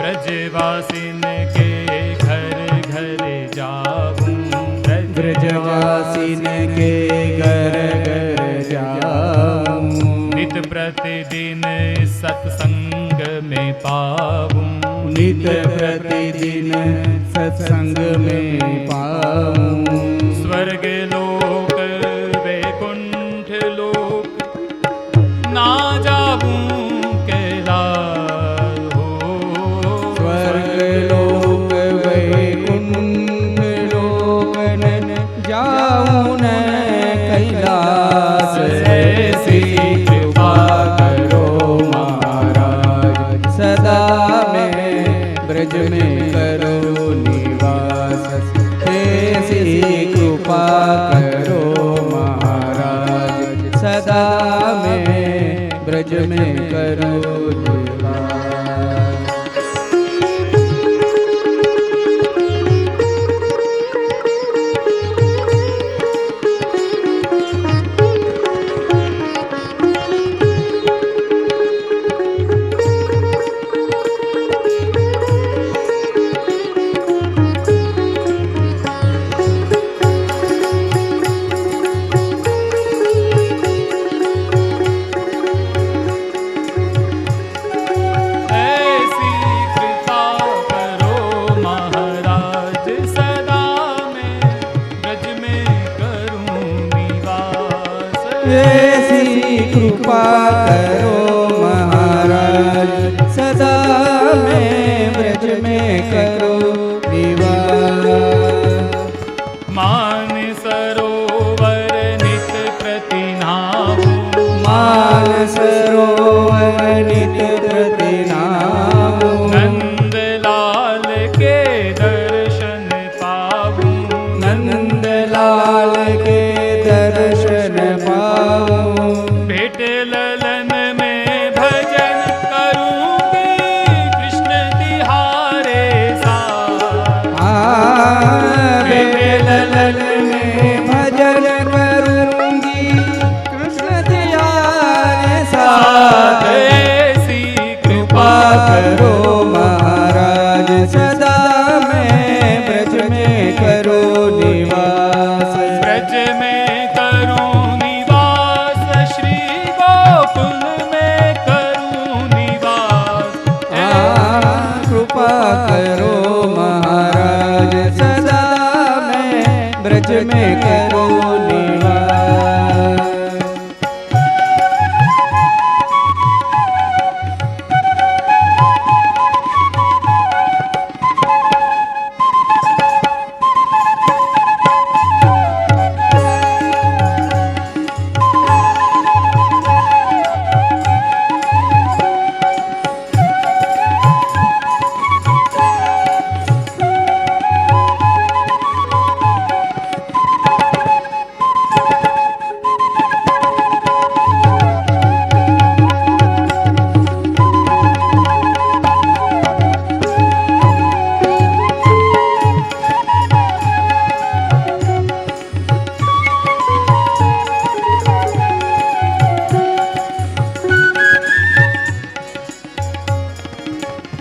ब्रजवासिन के घर घर जाऊं, ब्रजवासिन के घर घर जाऊं। नित प्रतिदिन सत्संग में पाऊं, नित प्रतिदिन सत्संग में पाऊं। स्वर्ग लोक वैकुंठ लोक ना जाऊं कैलाश हो। स्वर्ग लोक वैकुंठ लोक न जाऊं न कैलास। ऐसी कृपा करो महाराज, सदा मैं ब्रज में करूं निवास। ऐसी कृपा करो महाराज, सदा मैं ब्रज में करूं निवास। नित प्रतिनामूं। नंदलाल के दर्शन पाऊं, नंदलाल के दर्शन पाऊं। भेट ललन में भजन करूंगी, कृष्ण तिहारे साथ। भेट ललन में भजन करूंगी, कृष्ण तिहारे साथ। ऐसी कृपा करो महाराज, सदा मैं ब्रज में करो निवास। ब्रज में करूं निवास, श्री गोकुल में करूं निवास। कृपा करो महाराज, सदा मैं ब्रज में करो निवास।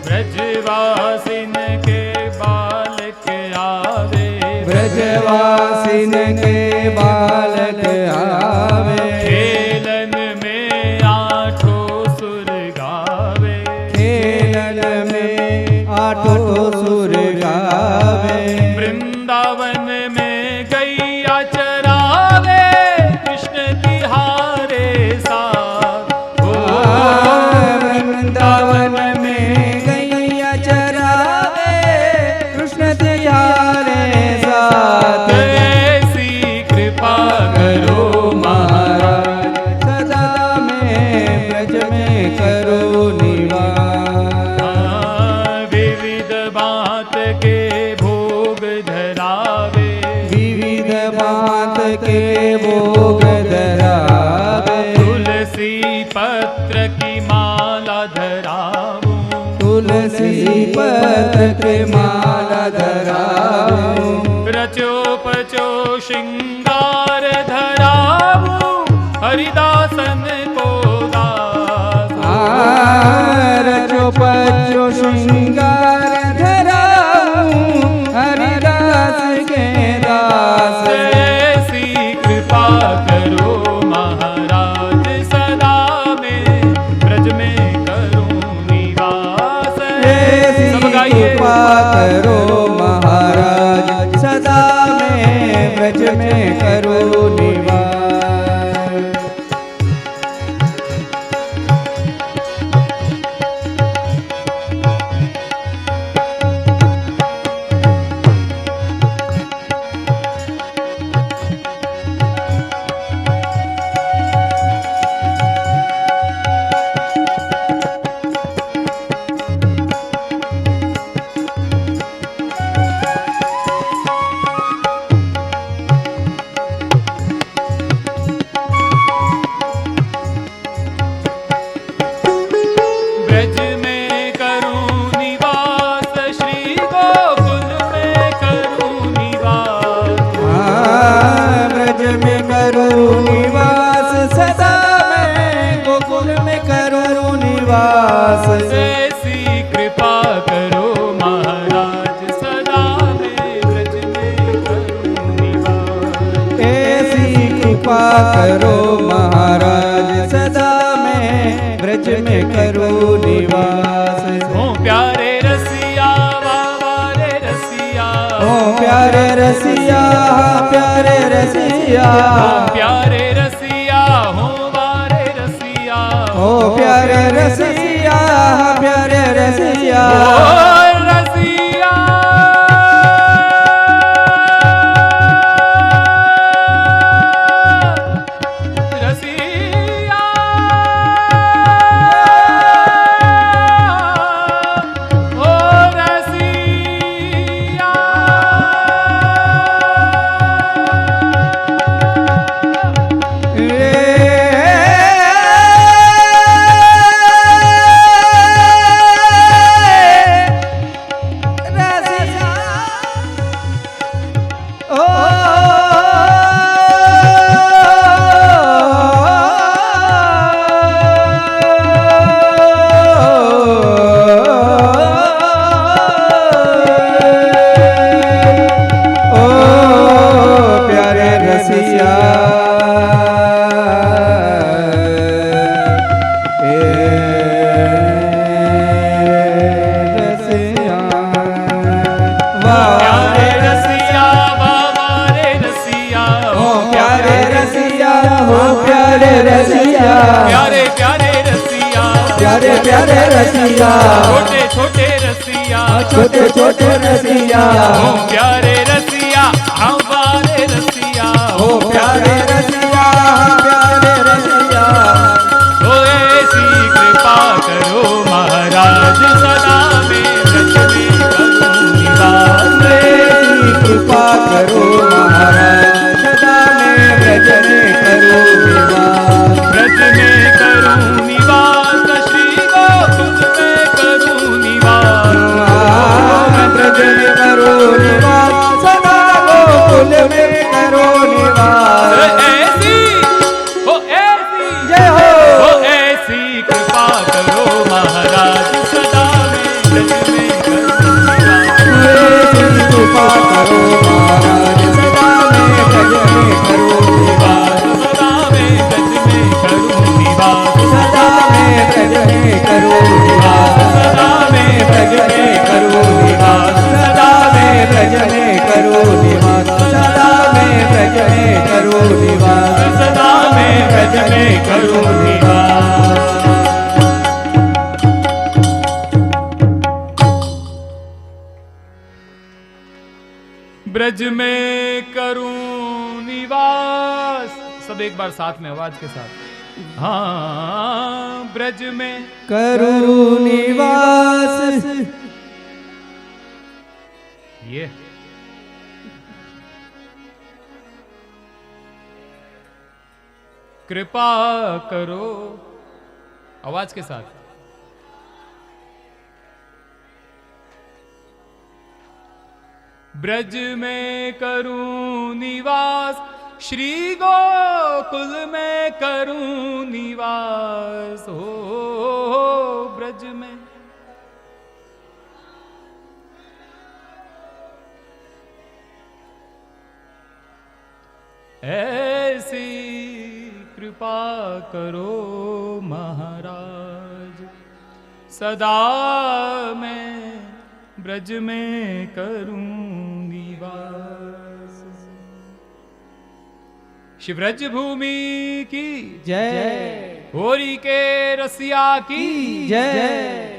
ब्रजवासिन के बालक आवे, ब्रजवासिन के बालक आवे। खेलन में आठों सुर गावे, खेलन में आठों सुर गावे। वृंदावन में गैया चरावे, कृष्ण तिहारे साथ। वृंदावन में गैया चरावे, कृष्ण तिहारे साथ। ऐसी कृपा करो महाराज, सदा मैं ब्रज में करो निवास। विविध बात के भोग धरावे, विविध बात के भोग धरावे। तुलसी पत्र की माला धराऊं, तुलसी पत्र के माला धराऊं। रचो पचो श्रृंगार धराऊं, हरिदासन को दास। रचो पचो श्रृंगार धराऊं, हरिदास के दास। ऐसी कृपा करो महाराज, सदा मैं ब्रज में करूं निवास। ऐसी सब गाइए। कृपा करो महाराज, सदा मैं ब्रज में करो निवास। ब्रज में करूं निवास, श्री गोकुल में करूं निवास। ब्रज में करूं निवास, सदा मैं गोकुल में करूं निवास। ऐसी कृपा करो महाराज, सदा मैं ब्रज में करूं निवास। ऐसी कृपा करो महाराज, सदा मैं ब्रज में करूं निवास। हो प्यारे रसिया बाबा रे रसिया, ओ प्यारे रसिया, प्यारे रसिया। प्यारे रसिया हो बारे रसिया, ओ प्यारे रसिया, प्यारे रसिया। ओ रसिया रसिया रसिया प्यारे रसिया बाबा रे रसिया हो प्यारे रसिया हो प्यारे रसिया प्यारे प्यारे रसिया प्यारे प्यारे रसिया छोटे छोटे रसिया छोटे छोटे रसिया हो प्यारे रसिया हमारे रसिया हो प्यारे रसिया प्यारे रसिया हो ऐसी कृपा करो महाराज सदा में ब्रज में करूं निवास ऐसी कृपा करो महाराज सदा में ब्रज में करो निवास ब्रज में करूं निवास श्री गोकुल में करूं निवास ब्रज में करो निवास सदा गोकुल में करो निवास ऐसी जय हो ऐसी कृपा करो महाराज सदा में ब्रज में करूं निवास ऐसी कृपा करो महाराज सदा में ब्रज में करो निवास सदा में ब्रज में करूं निवास सदा में ब्रज में करो निवास सदा में ब्रज में करो निवास सदा में ब्रज में करो निवास सदा में ब्रज में करो निवास सदा में ब्रज में करूं निवास ब्रज में करूं निवास। सब एक बार साथ में आवाज के साथ। हाँ ब्रज में करो निवास ये कृपा करो आवाज के साथ। ब्रज में करूं निवास श्री गोकुल में करूं निवास हो ब्रज में ऐसी कृपा करो महाराज सदा मैं ब्रज में करूं निवास। शिवब्रज भूमि की जय होरी के रसिया की जय।